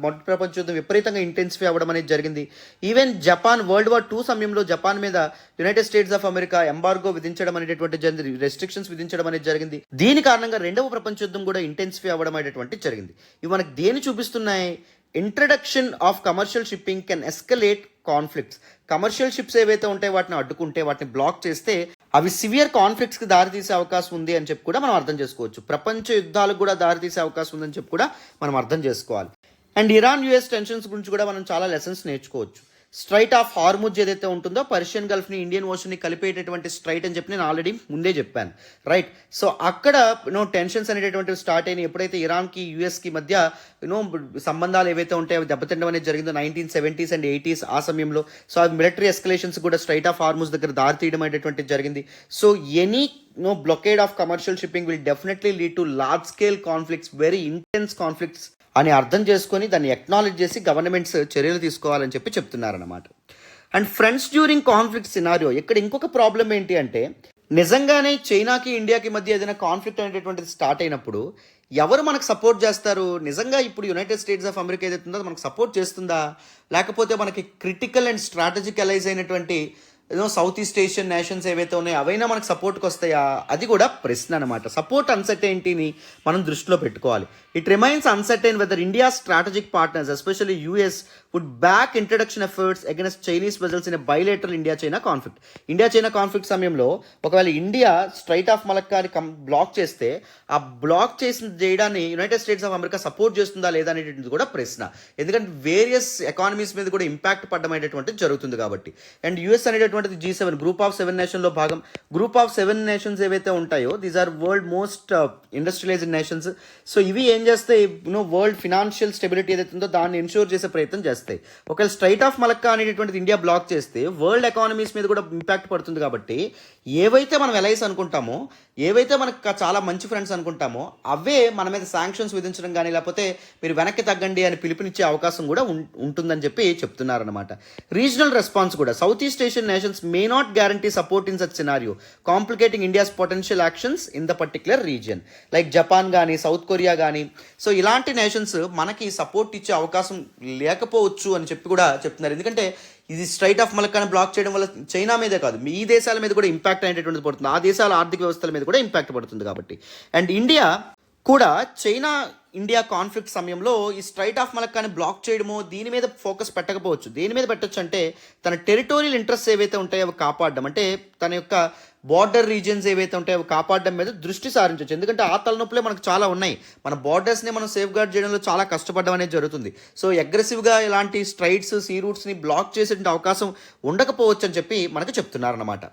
మొదటి ప్రపంచ యుద్ధం విపరీతంగా ఇంటెన్సిఫై అవ్వడం అనేది జరిగింది. ఈవెన్ జపాన్ వరల్డ్ వార్ 2 సమయంలో జపాన్ మీద United states of America embargo విధించడం అనేటువంటి రెస్ట్రిక్షన్స్ విధించడం అనేది జరిగింది. దీని కారణంగా రెండవ ప్రపంచ యుద్ధం కూడా ఇంటెన్సిఫై అవ్వడం అనేటువంటి జరిగింది. ఇవి మనకు దేని చూపిస్తున్నాయి? Introduction of commercial shipping can escalate conflicts. Commercial ships ఏవైతే ఉంటాయో వాటిని అడ్డుకుంటే, వాటిని బ్లాక్ చేస్తే అవి సివియర్ కాన్ఫ్లిక్ట్స్కి దారితీసే అవకాశం ఉంది అని చెప్పి కూడా మనం అర్థం చేసుకోవచ్చు. ప్రపంచ యుద్ధాలకు కూడా దారితీసే అవకాశం ఉందని చెప్పి కూడా మనం అర్థం చేసుకోవాలి. అండ్ ఇరాన్ యుఎస్ టెన్షన్స్ గురించి కూడా మనం చాలా లెసన్స్ నేర్చుకోవచ్చు. స్ట్రైట్ ఆఫ్ హార్ముజ్ ఏదైతే ఉంటుందో పర్షియన్ గల్ఫ్ని ఇండియన్ ఓషన్ని కలిపేటటువంటి స్ట్రైట్ అని చెప్పి నేను ఆల్రెడీ ముందే చెప్పాను, రైట్? సో అక్కడ టెన్షన్స్ అనేటటువంటివి స్టార్ట్ అయినాయి. ఎప్పుడైతే ఇరాన్కి యుఎస్కి మధ్య సంబంధాలు ఏవైతే ఉంటాయో అవి దెబ్బతింటం అనేది జరిగిందో 1970s and 80s ఆ సమయంలో. సో అవి మిలిటరీ ఎస్కలేషన్స్ కూడా స్ట్రైట్ ఆఫ్ హార్ముజ్ దగ్గర దారి తీయడం అనేటువంటిది జరిగింది. So any blockade of commercial shipping will definitely lead to large scale conflicts, very intense conflicts అని అర్థం చేసుకొని దాన్ని ఎక్నాలెడ్జ్ చేసి గవర్నమెంట్స్ చర్యలు తీసుకోవాలని చెప్పి చెప్తున్నారన్నమాట. And friends during conflict scenario, ఇక్కడ ఇంకొక ప్రాబ్లం ఏంటి అంటే నిజంగానే చైనాకి ఇండియాకి మధ్య ఏదైనా కాన్ఫ్లిక్ట్ అనేటటువంటిది స్టార్ట్ అయినప్పుడు ఎవరు మనకు సపోర్ట్ చేస్తారు? నిజంగా ఇప్పుడు యునైటెడ్ స్టేట్స్ ఆఫ్ అమెరికా ఏదైతే ఉందో మనకు సపోర్ట్ చేస్తుందా, లేకపోతే మనకి క్రిటికల్ అండ్ స్ట్రాటజిక్ అలైజ్ అయినటువంటి సౌత్ ఈస్ట్ ఏషియన్ నేషన్స్ ఏవైతే ఉన్నాయో అవైనా మనకు సపోర్ట్కి వస్తాయా? అది కూడా ప్రశ్న అనమాట. సపోర్ట్ అన్సర్టైనిటీని మనం దృష్టిలో పెట్టుకోవాలి. It remains uncertain whether India strategic partners especially US would back introduction efforts against Chinese vessels in bilateral India China conflict. India China conflict సమయంలో ఒకవేళ ఇండియా స్ట్రైట్ ఆఫ్ మలక్కాని బ్లాక్ చేస్తే ఆ బ్లాక్ చేయడాన్ని United states of America support చేస్తుందా లేదా అనేటువంటిది కూడా ప్రశ్న. ఎందుకంటే వేరియస్ ఎకానమీస్ మీద కూడా ఇంపాక్ట్ పడడం అనేటువంటిది జరుగుతుంది కాబట్టి. అండ్ యూఎస్ అనేటటువంటిది G7 గ్రూప్ ఆఫ్ 7 నేషన్లో భాగం. గ్రూప్ ఆఫ్ 7 నేషన్స్ ఏవైతే ఉంటాయో these are world most industrialised nations. So ఇవి ఏం చేస్తాయి, వరల్డ్ ఫినాన్షియల్ స్టెబిలిటీ ఏదైతే ఉందో దాన్ని ఎన్షూర్ చేసే ప్రయత్నం చేస్తాయి. ఒకవేళ స్ట్రైట్ ఆఫ్ మలక్కా అనేటువంటిది ఇండియా బ్లాక్ చేస్తే వరల్డ్ ఎకానమీస్ మీద కూడా ఇంపాక్ట్ పడుతుంది. కాబట్టి ఏవైతే మనం ఎలైస్ అనుకుంటామో, ఏవైతే మనకు చాలా మంచి ఫ్రెండ్స్ అనుకుంటామో అవే మన మీద శాంక్షన్స్ విధించడం కానీ లేకపోతే మీరు వెనక్కి తగ్గండి అని పిలుపునిచ్చే అవకాశం కూడా ఉంటుందని చెప్పి చెప్తున్నారనమాట. రీజనల్ రెస్పాన్స్ కూడా south east Asian nations may not guarantee support in such scenario, complicating India's potential actions in the particular region. Like Japan గానీ సౌత్ కొరియా కానీ. సో ఇలాంటి నేషన్స్ మనకి సపోర్ట్ ఇచ్చే అవకాశం లేకపోవచ్చు అని చెప్పి కూడా చెప్తున్నారు. ఎందుకంటే ఇది స్ట్రైట్ ఆఫ్ మలక్కాని బ్లాక్ చేయడం వల్ల చైనా మీదే కాదు ఈ దేశాల మీద కూడా ఇంపాక్ట్ అనేటువంటిది పడుతుంది. ఆ దేశాల ఆర్థిక వ్యవస్థల మీద కూడా ఇంపాక్ట్ పడుతుంది కాబట్టి. అండ్ ఇండియా కూడా చైనా ఇండియా కాన్ఫ్లిక్ట్ సమయంలో ఈ స్ట్రైట్ ఆఫ్ మలక్కాని బ్లాక్ చేయడమో దీని మీద ఫోకస్ పెట్టకపోవచ్చు. దేని మీద పెట్టచ్చు అంటే తన టెరిటోరియల్ ఇంట్రెస్ట్ ఏవైతే ఉంటాయో అవి కాపాడడం, అంటే తన యొక్క బార్డర్ రీజియన్స్ ఏవైతే ఉంటాయో అవి కాపాడడం మీద దృష్టి సారించవచ్చు. ఎందుకంటే ఆ తలనొప్పులే మనకు చాలా ఉన్నాయి. మన బార్డర్స్ని మనం సేఫ్ గార్డ్ చేయడంలో చాలా కష్టపడడం అనేది జరుగుతుంది. సో అగ్రెసివ్గా ఇలాంటి స్ట్రైట్స్ సీ రూట్స్ని బ్లాక్ చేసే అవకాశం ఉండకపోవచ్చు అని చెప్పి మనకు చెప్తున్నారన్నమాట.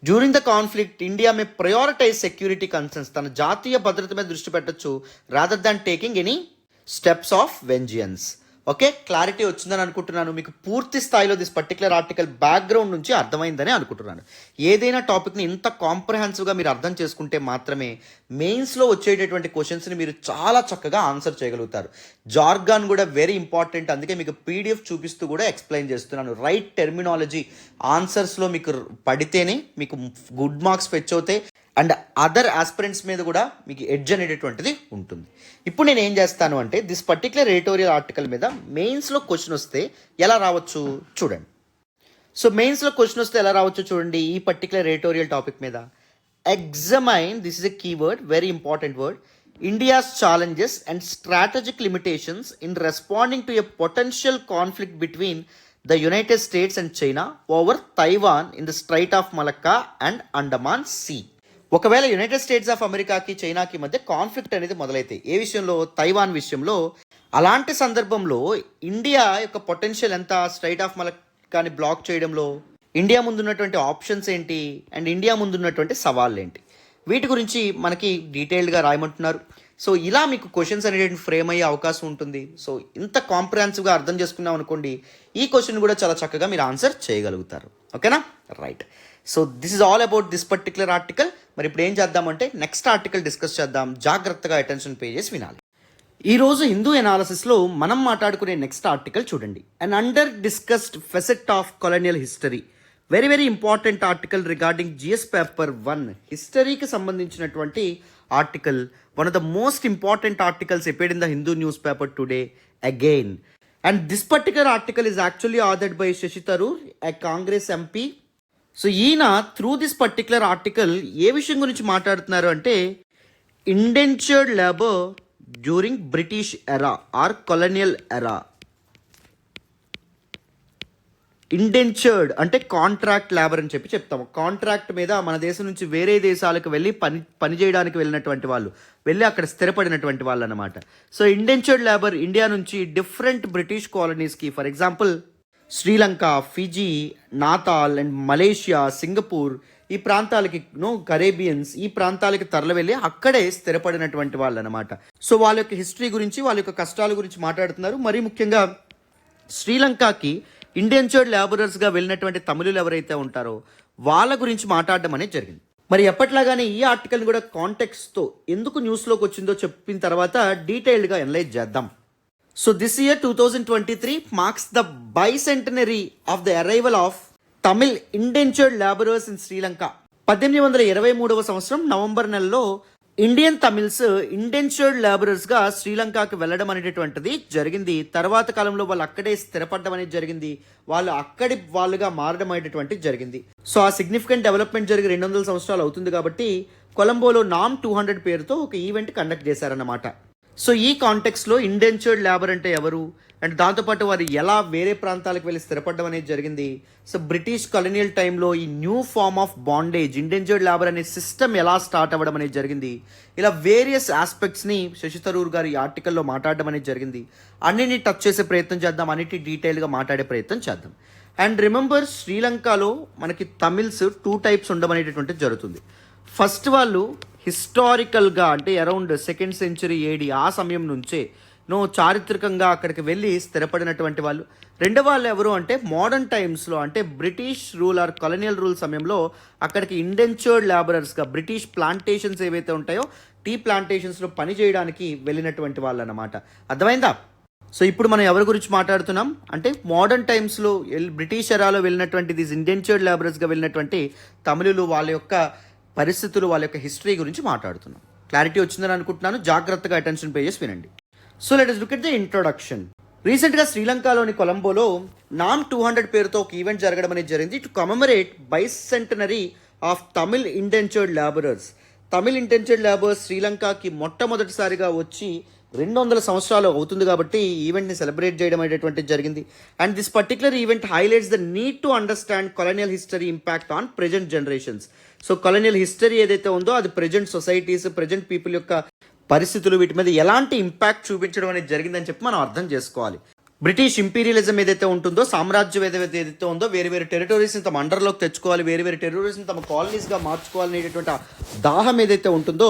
During the conflict India may prioritise security concerns, తన జాతీయ భద్రత మీద దృష్టి పెట్టచ్చు rather than taking any steps of vengeance. Okay, clarity వచ్చిందని అనుకుంటున్నాను. మీకు పూర్తి స్థాయిలో దిస్ పర్టికులర్ ఆర్టికల్ బ్యాక్గ్రౌండ్ నుంచి అర్థమైందని అనుకుంటున్నాను. ఏదైనా టాపిక్ని ఇంత కాంప్రహెన్సివ్గా మీరు అర్థం చేసుకుంటే మాత్రమే మెయిన్స్లో వచ్చేటటువంటి క్వశ్చన్స్ని మీరు చాలా చక్కగా ఆన్సర్ చేయగలుగుతారు. జార్గాన్ కూడా వెరీ ఇంపార్టెంట్, అందుకే మీకు PDF చూపిస్తూ కూడా ఎక్స్ప్లెయిన్ చేస్తున్నాను. రైట్ టెర్మినాలజీ ఆన్సర్స్లో మీకు పడితేనే మీకు గుడ్ మార్క్స్ ఫెచ్ అవుతాయి అండ్ అదర్ ఆస్పిరెంట్స్ మీద కూడా మీకు ఎడ్జ్ అనేటటువంటిది ఉంటుంది. ఇప్పుడు నేను ఏం చేస్తాను అంటే దిస్ పర్టికులర్ ఎడిటోరియల్ ఆర్టికల్ మీద మెయిన్స్లో క్వశ్చన్ వస్తే ఎలా రావచ్చు చూడండి. సో మెయిన్స్లో క్వశ్చన్ వస్తే ఎలా రావచ్చు చూడండి. ఈ పర్టికులర్ ఎడిటోరియల్ టాపిక్ మీద ఎగ్జామైన్, this is a keyword, very important word, India's challenges and strategic limitations in responding to a potential conflict between the United States and China over Taiwan in the Strait of Malacca and Andaman Sea. ఒకవేళ United states of అమెరికాకి చైనాకి మధ్య conflict అనేది మొదలైతే ఏ విషయంలో, Taiwan విషయంలో, అలాంటి సందర్భంలో ఇండియా యొక్క పొటెన్షియల్ ఎంత, స్ట్రైట్ ఆఫ్ మలక్కాని బ్లాక్ చేయడంలో ఇండియా ముందున్నటువంటి ఆప్షన్స్ ఏంటి అండ్ ఇండియా ముందున్నటువంటి సవాళ్ళు ఏంటి, వీటి గురించి మనకి డీటెయిల్డ్గా రాయమంటున్నారు. సో ఇలా మీకు క్వశ్చన్స్ అనేటువంటి ఫ్రేమ్ అయ్యే అవకాశం ఉంటుంది. సో ఇంత కాంప్రహెన్సివ్గా అర్థం చేసుకున్నాం అనుకోండి, ఈ క్వశ్చన్ కూడా చాలా చక్కగా మీరు ఆన్సర్ చేయగలుగుతారు. ఓకేనా? Right. So this is all about this particular article. మరి ఇప్పుడు ఏం చేద్దామంటే నెక్స్ట్ ఆర్టికల్ డిస్కస్ చేద్దాం. జాగ్రత్తగా అటెన్షన్ పే చేసి వినాలి. ఈరోజు హిందూ ఎనాలిసిస్లో మనం మాట్లాడుకునే నెక్స్ట్ ఆర్టికల్ చూడండి. An under discussed facet of colonial history. Very very important article regarding GS paper 1 హిస్టరీకి సంబంధించినటువంటి article. One of the most important articles appeared in the Hindu newspaper today again. And this particular article is actually authored by Shashi Tharoor, a Congress MP. So ఈయన through this particular article ఏ విషయం గురించి మాట్లాడుతున్నారు అంటే indentured labour during British era or colonial era. Indentured అంటే contract labour అని చెప్తాము. Contract మీద మన దేశం నుంచి వేరే దేశాలకు వెళ్ళి పని చేయడానికి వెళ్ళినటువంటి వాళ్ళు, వెళ్ళి అక్కడ స్థిరపడినటువంటి వాళ్ళు అనమాట. సో ఇండెంచర్డ్ లేబర్ ఇండియా నుంచి డిఫరెంట్ బ్రిటిష్ కాలనీస్కి, for example Sri Lanka, Fiji, Natal and Malaysia, Singapore, ఈ ప్రాంతాలకి కరేబియన్స్, ఈ ప్రాంతాలకి తరలి వెళ్ళి అక్కడే స్థిరపడినటువంటి వాళ్ళు అనమాట. సో వాళ్ళ యొక్క హిస్టరీ గురించి, వాళ్ళ యొక్క కష్టాల గురించి మాట్లాడుతున్నారు. మరీ ముఖ్యంగా శ్రీలంకకి ఇండెంచర్డ్ లేబరర్స్గా వెళ్ళినటువంటి తమిళులు ఎవరైతే ఉంటారో వాళ్ళ గురించి మాట్లాడడం అనేది జరిగింది. మరి ఎప్పట్లాగానే ఈ ఆర్టికల్ని కూడా కాంటెక్స్తో ఎందుకు న్యూస్లోకి వచ్చిందో చెప్పిన తర్వాత డీటెయిల్డ్గా అనలైజ్ చేద్దాం. So this year 2023 marks the bicentenary of the arrival of Tamil indentured laborers in Sri Lanka. 1823వ సంవత్సరం నవంబర్ నెలలో ఇండియన్ తమిళ్స్ ఇండెంచర్డ్ లేబరర్స్గా శ్రీలంకకి వెళ్ళడం అనేటటువంటిది జరిగింది. తర్వాత కాలంలో వాళ్ళు అక్కడే స్థిరపడడం అనేది జరిగింది. వాళ్ళు అక్కడి వాళ్ళుగా మారడం అనేటటువంటిది జరిగింది. సో ఆ సిగ్నిఫికెంట్ డెవలప్మెంట్ జరిగి 200 సంవత్సరాలు అవుతుంది కాబట్టి కొలంబోలో నామ్ 200 పేరుతో ఒక ఈవెంట్ కండక్ట్ చేశారన్నమాట. సో ఈ కాంటెక్స్లో ఇండెంచర్డ్ లేబర్ అంటే ఎవరు అండ్ దాంతోపాటు వారు ఎలా వేరే ప్రాంతాలకు వెళ్ళి స్థిరపడడం అనేది జరిగింది. సో బ్రిటిష్ కొలోనియల్ టైంలో ఈ new form of bondage, indentured labour అనే సిస్టమ్ ఎలా స్టార్ట్ అవ్వడం అనేది జరిగింది. ఇలా వేరియస్ ఆస్పెక్ట్స్ని శశి థరూర్ గారు ఈ ఆర్టికల్లో మాట్లాడడం అనేది జరిగింది. అన్నిటిని టచ్ చేసే ప్రయత్నం చేద్దాం, అన్నిటి డీటెయిల్గా మాట్లాడే ప్రయత్నం చేద్దాం. అండ్ రిమెంబర్, శ్రీలంకలో మనకి తమిళ్స్ 2 టైప్స్ ఉండడం అనేటటువంటిది జరుగుతుంది. ఫస్ట్ వాళ్ళు హిస్టారికల్గా అంటే అరౌండ్ 2nd century AD ఆ సమయం నుంచే చారిత్రకంగా అక్కడికి వెళ్ళి స్థిరపడినటువంటి వాళ్ళు. రెండో వాళ్ళు ఎవరు అంటే మోడర్న్ టైమ్స్లో అంటే British rule or colonial rule సమయంలో అక్కడికి ఇండెంచర్డ్ లేబరర్స్గా బ్రిటిష్ ప్లాంటేషన్స్ ఏవైతే ఉంటాయో టీ ప్లాంటేషన్స్లో పని చేయడానికి వెళ్ళినటువంటి వాళ్ళు అన్నమాట. అర్థమైందా? సో ఇప్పుడు మనం ఎవరి గురించి మాట్లాడుతున్నాం అంటే మోడర్న్ టైమ్స్లో బ్రిటిష్ ఎరాలో వెళ్ళినటువంటి దీస్ ఇండెంచర్డ్ లేబరర్స్గా వెళ్ళినటువంటి తమిళులు, వాళ్ళ యొక్క పరిస్థితులు, వాళ్ళ యొక్క హిస్టరీ గురించి మాట్లాడుతున్నాం. క్లారిటీ వచ్చిందని అనుకుంటున్నాను. జాగ్రత్తగా అటెన్షన్ పే చేసి వినండి. So let us look at the introduction. రీసెంట్గా శ్రీలంకలోని కొలంబోలో నామ్ 200 పేరుతో ఒక ఈవెంట్ జరగడం అనేది జరిగింది to commemorate bicentenary of Tamil indentured labourers. Tamil indentured labourers శ్రీలంకకి మొట్టమొదటిసారిగా వచ్చి 200 సంవత్సరాలు అవుతుంది కాబట్టి ఈ ఈవెంట్ని సెలబ్రేట్ చేయడం అనేటువంటిది జరిగింది. And this particular event highlights the need to understand colonial history impact on present generations. So colonial history ఏదైతే ఉందో అది ప్రజెంట్ సొసైటీస్, ప్రజెంట్ పీపుల్ యొక్క పరిస్థితులు, వీటి మీద ఎలాంటి ఇంపాక్ట్ చూపించడం అనేది జరిగిందని చెప్పి మనం అర్థం చేసుకోవాలి. బ్రిటిష్ ఇంపీరియలిజం ఏదైతే ఉంటుందో, సామ్రాజ్యం ఏదైతే ఉందో, వేరు వేరు టెరిటరీస్ని తమ అండర్లోకి తెచ్చుకోవాలి, వేరు వేరు టెరిటరీస్ని తమ కాలనీస్గా మార్చుకోవాలనేటువంటి దాహం ఏదైతే ఉంటుందో,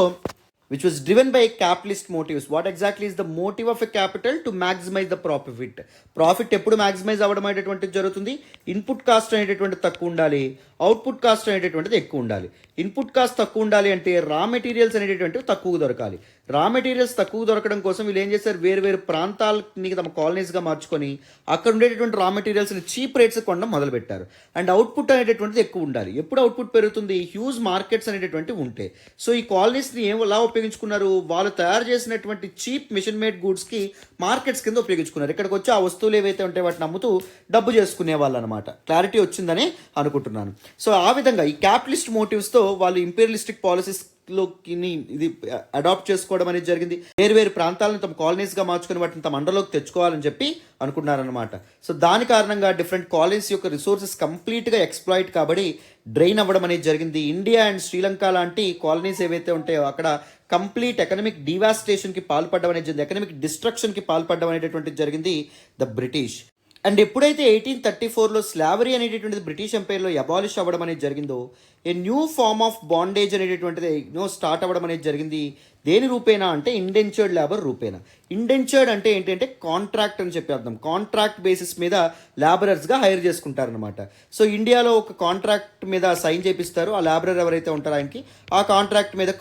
which was driven by capitalist motives. What exactly is the motive of a capital? To maximize the profit. Profit ఎప్పుడు మ్యాక్సిమైజ్ అవ్వడం అనేటటువంటిది జరుగుతుంది. ఇన్పుట్ కాస్ట్ అనేటటువంటిది తక్కువ ఉండాలి, అవుట్పుట్ కాస్ట్ అనేటటువంటిది ఎక్కువ ఉండాలి. ఇన్పుట్ కాస్ట్ తక్కువ ఉండాలి అంటే రా మెటీరియల్స్ అనేటటువంటివి తక్కువ దొరకాలి. రా మెటీరియల్స్ తక్కువ దొరకడం కోసం వీళ్ళు ఏం చేశారు, వేరు వేరు ప్రాంతాలని తమ కాలనీస్గా మార్చుకొని అక్కడ ఉండేటటువంటి రా మెటీరియల్స్ని చీప్ రేట్స్ కొనడం మొదలుపెట్టారు. అండ్ అవుట్పుట్ అనేటటువంటిది ఎక్కువ ఉండాలి. ఎప్పుడు అవుట్పుట్ పెరుగుతుంది, హ్యూజ్ మార్కెట్స్ అనేటటువంటివి ఉంటే. సో ఈ కాలనీస్ని ఎలా ఉపయోగించుకున్నారు, వాళ్ళు తయారు చేసినటువంటి చీప్ మిషన్ మేడ్ గూడ్స్కి మార్కెట్స్ కింద ఉపయోగించుకున్నారు. ఇక్కడికి వచ్చి ఆ వస్తువులు ఏవైతే ఉంటాయో వాటిని అమ్ముతూ డబ్బు చేసుకునే వాళ్ళు అనమాట. క్లారిటీ వచ్చిందని అనుకుంటున్నాను. సో ఆ విధంగా ఈ క్యాపిటలిస్ట్ మోటివ్స్తో వాళ్ళు ఇంపీరియలిస్టిక్ పాలసీస్ లోకి ఇది అడాప్ట్ చేసుకోవడం అనేది జరిగింది. వేరు ప్రాంతాలను తమ కాలనీస్గా మార్చుకుని వాటిని తమ అండర్లోకి తెచ్చుకోవాలని చెప్పి అనుకున్నారనమాట. సో దాని కారణంగా డిఫరెంట్ కాలనీస్ యొక్క రిసోర్సెస్ కంప్లీట్గా ఎక్స్ప్లాయిట్ కాబట్టి డ్రైన్ అవ్వడం అనేది జరిగింది. ఇండియా అండ్ శ్రీలంక లాంటి కాలనీస్ ఏవైతే ఉంటాయో అక్కడ కంప్లీట్ ఎకనామిక్ డివాస్టేషన్కి పాల్పడడం అనేది జరిగింది, ఎకనామిక్ డిస్ట్రక్షన్కి పాల్పడడం అనేటటువంటిది జరిగింది ద బ్రిటిష్. అండ్ ఎప్పుడైతే 1834లో స్లావరీ అనేటటువంటిది బ్రిటిష్ ఎంపైర్లో అబాలిష్ అవ్వడం అనేది జరిగిందో, a new form of bondage అనేటటువంటిది స్టార్ట్ అవ్వడం అనేది జరిగింది. దేని రూపేనా అంటే ఇండెంచర్డ్ లేబర్ రూపేనా. ఇండెంచర్డ్ అంటే ఏంటంటే కాంట్రాక్ట్ అని చెప్పి అర్థం. కాంట్రాక్ట్ బేసిస్ మీద లేబరర్స్గా హైర్ చేసుకుంటారనమాట. సో ఇండియాలో ఒక కాంట్రాక్ట్ మీద సైన్ చేపిస్తారు, ఆ లేబరర్ ఎవరైతే ఉంటారో ఆయనకి ఆ కాంట్రాక్ట్ మీద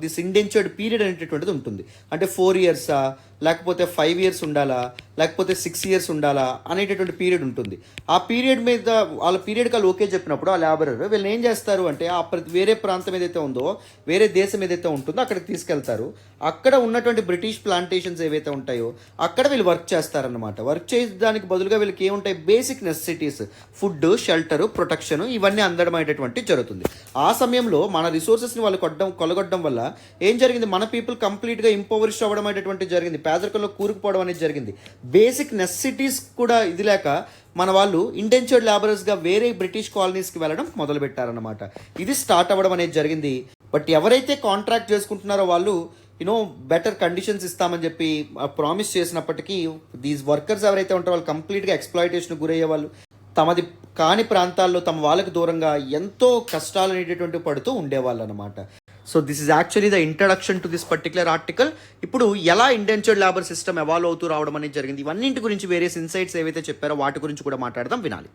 దిస్ ఇండెంచర్డ్ పీరియడ్ అనేటటువంటిది ఉంటుంది. అంటే 4 ఇయర్సా, లేకపోతే 5 ఇయర్స్ ఉండాలా, లేకపోతే 6 ఇయర్స్ ఉండాలా అనేటటువంటి పీరియడ్ ఉంటుంది. ఆ పీరియడ్ మీద వాళ్ళ పీరియడ్కి వాళ్ళు ఓకే చెప్పినప్పుడు ఆ లేబరర్ వీళ్ళని ఏం చేస్తారు అంటే ఆ వేరే ప్రాంతం ఏదైతే ఉందో, వేరే దేశం ఏదైతే ఉంటుందో అక్కడికి తీసుకెళ్తారు. అక్కడ ఉన్నటువంటి బ్రిటిష్ ప్లాంటేషన్స్ ఏవైతే ఉంటాయో అక్కడ వీళ్ళు వర్క్ చేస్తారనమాట. వర్క్ చేయడానికి బదులుగా వీళ్ళకి ఏముంటాయి, basic necessities, food, shelter, protection ఇవన్నీ అందడం అనేటటువంటి జరుగుతుంది. ఆ సమయంలో మన రిసోర్సెస్ని వాళ్ళు కొలగొట్టడం వల్ల ఏం జరిగింది, మన పీపుల్ కంప్లీట్గా ఇంపోవరిష్ అవ్వడం అనేటటువంటి జరిగింది, పేదరికంలో కూరుకుపోవడం అనేది జరిగింది. బేసిక్ నెసెసిటీస్ కూడా ఇది లేక మన వాళ్ళు ఇండెంచర్డ్ లేబరర్స్గా వేరే బ్రిటిష్ కాలనీస్కి వెళ్ళడం మొదలుపెట్టారనమాట. ఇది స్టార్ట్ అవ్వడం అనేది జరిగింది. బట్ ఎవరైతే కాంట్రాక్ట్ చేసుకుంటున్నారో వాళ్ళు బెటర్ కండిషన్స్ ఇస్తామని చెప్పి ప్రామిస్ చేసినప్పటికీ దీస్ వర్కర్స్ ఎవరైతే ఉంటారో వాళ్ళు కంప్లీట్గా ఎక్స్ప్లాయిటేషన్ గురయ్యే వాళ్ళు, తమది కాని ప్రాంతాల్లో తమ వాళ్ళకి దూరంగా ఎంతో కష్టాలు అనేటటువంటి పడుతూ ఉండేవాళ్ళు అనమాట. So this is actually the introduction to this particular article. ఇప్పుడు ఎలా ఇండెంచర్డ్ లేబర్ సిస్టమ్ ఎవాల్వ్ అవుతూ రావడం అనేది జరిగింది, ఇవన్నింటి గురించి వేరియస్ ఇన్సైట్స్ ఏవైతే చెప్పారో వాటి గురించి కూడా మాట్లాడదాం, వినాలి.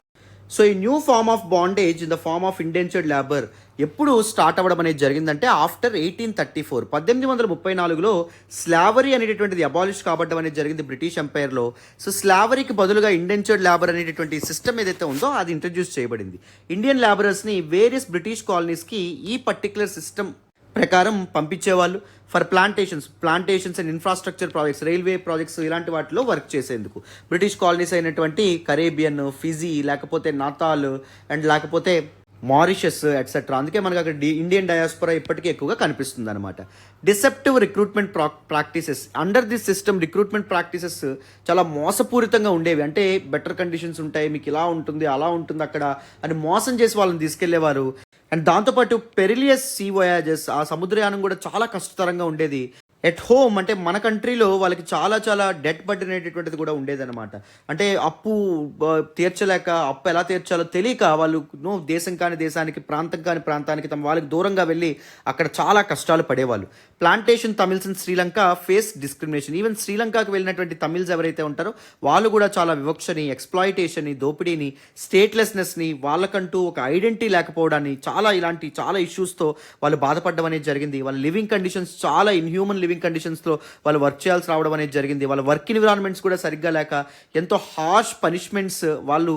సో ఈ new form of bondage in the form of indentured labour ఎప్పుడు స్టార్ట్ అవ్వడం అనేది జరిగిందంటే ఆఫ్టర్ 1834, 1834లో స్లావరీ అనేటటువంటిది అబాలిష్ కాబట్టడం అనేది జరిగింది బ్రిటిష్ ఎంపైర్లో. సో స్లావరీకి బదులుగా ఇండెంచర్డ్ లేబర్ అనేటటువంటి సిస్టమ్ ఏదైతే ఉందో అది ఇంట్రడ్యూస్ చేయబడింది. ఇండియన్ లేబరర్స్ని వేరియస్ బ్రిటిష్ కాలనీస్కి ఈ పర్టికులర్ సిస్టమ్ ప్రకారం పంపించేవాళ్ళు for plantations and infrastructure projects, railway projects ఇలాంటి వాటిలో వర్క్ చేసేందుకు. బ్రిటిష్ కాలనీస్ అయినటువంటి కరేబియన్, ఫిజీ, లేకపోతే నాతాల్ అండ్ లేకపోతే మారిషస్ ఎట్సెట్రా. అందుకే మనకు అక్కడ ఇండియన్ డయాస్పోరా ఇప్పటికీ ఎక్కువగా కనిపిస్తుంది అనమాట. Deceptive recruitment practices under this system, recruitment practices చాలా మోసపూరితంగా ఉండేవి. అంటే బెటర్ కండిషన్స్ ఉంటాయి, మీకు ఇలా ఉంటుంది, అలా ఉంటుంది అక్కడ అని మోసం చేసి వాళ్ళని తీసుకెళ్లేవారు. అండ్ దాంతోపాటు పెరిలియస్ సీ వయాజెస్, ఆ సముద్రయానం కూడా చాలా కష్టతరంగా ఉండేది. ఎట్ హోమ్ అంటే మన కంట్రీలో వాళ్ళకి చాలా డెట్ బర్డెన్ అనేటటువంటిది కూడా ఉండేదన్నమాట. అంటే అప్పు తీర్చలేక, అప్పు ఎలా తీర్చాలో తెలియక వాళ్ళు దేశం కాని దేశానికి, ప్రాంతం కాని ప్రాంతానికి తమ వాళ్ళకి దూరంగా వెళ్ళి అక్కడ చాలా కష్టాలు పడేవాళ్ళు. Plantation Tamils in Sri Lanka face discrimination. Even శ్రీలంకకు వెళ్ళినటువంటి తమిళ్స్ ఎవరైతే ఉంటారో వాళ్ళు కూడా చాలా వివక్షని, ఎక్స్ప్లాయిటేషన్ని, దోపిడీని, స్టేట్లెస్నెస్ని, వాళ్ళకంటూ ఒక ఐడెంటిటీ లేకపోవడాన్ని, ఇలాంటి చాలా ఇష్యూస్తో వాళ్ళు బాధపడడం అనేది జరిగింది. వాళ్ళ లివింగ్ కండిషన్స్ చాలా ఇన్హ్యూమన్ లివింగ్ కండిషన్స్లో వాళ్ళు వర్క్ చేయాల్సి రావడం అనేది జరిగింది. వాళ్ళ వర్క్ ఎన్విరాన్మెంట్స్ కూడా సరిగ్గా లేక ఎంతో హార్ష్ పనిష్మెంట్స్ వాళ్ళు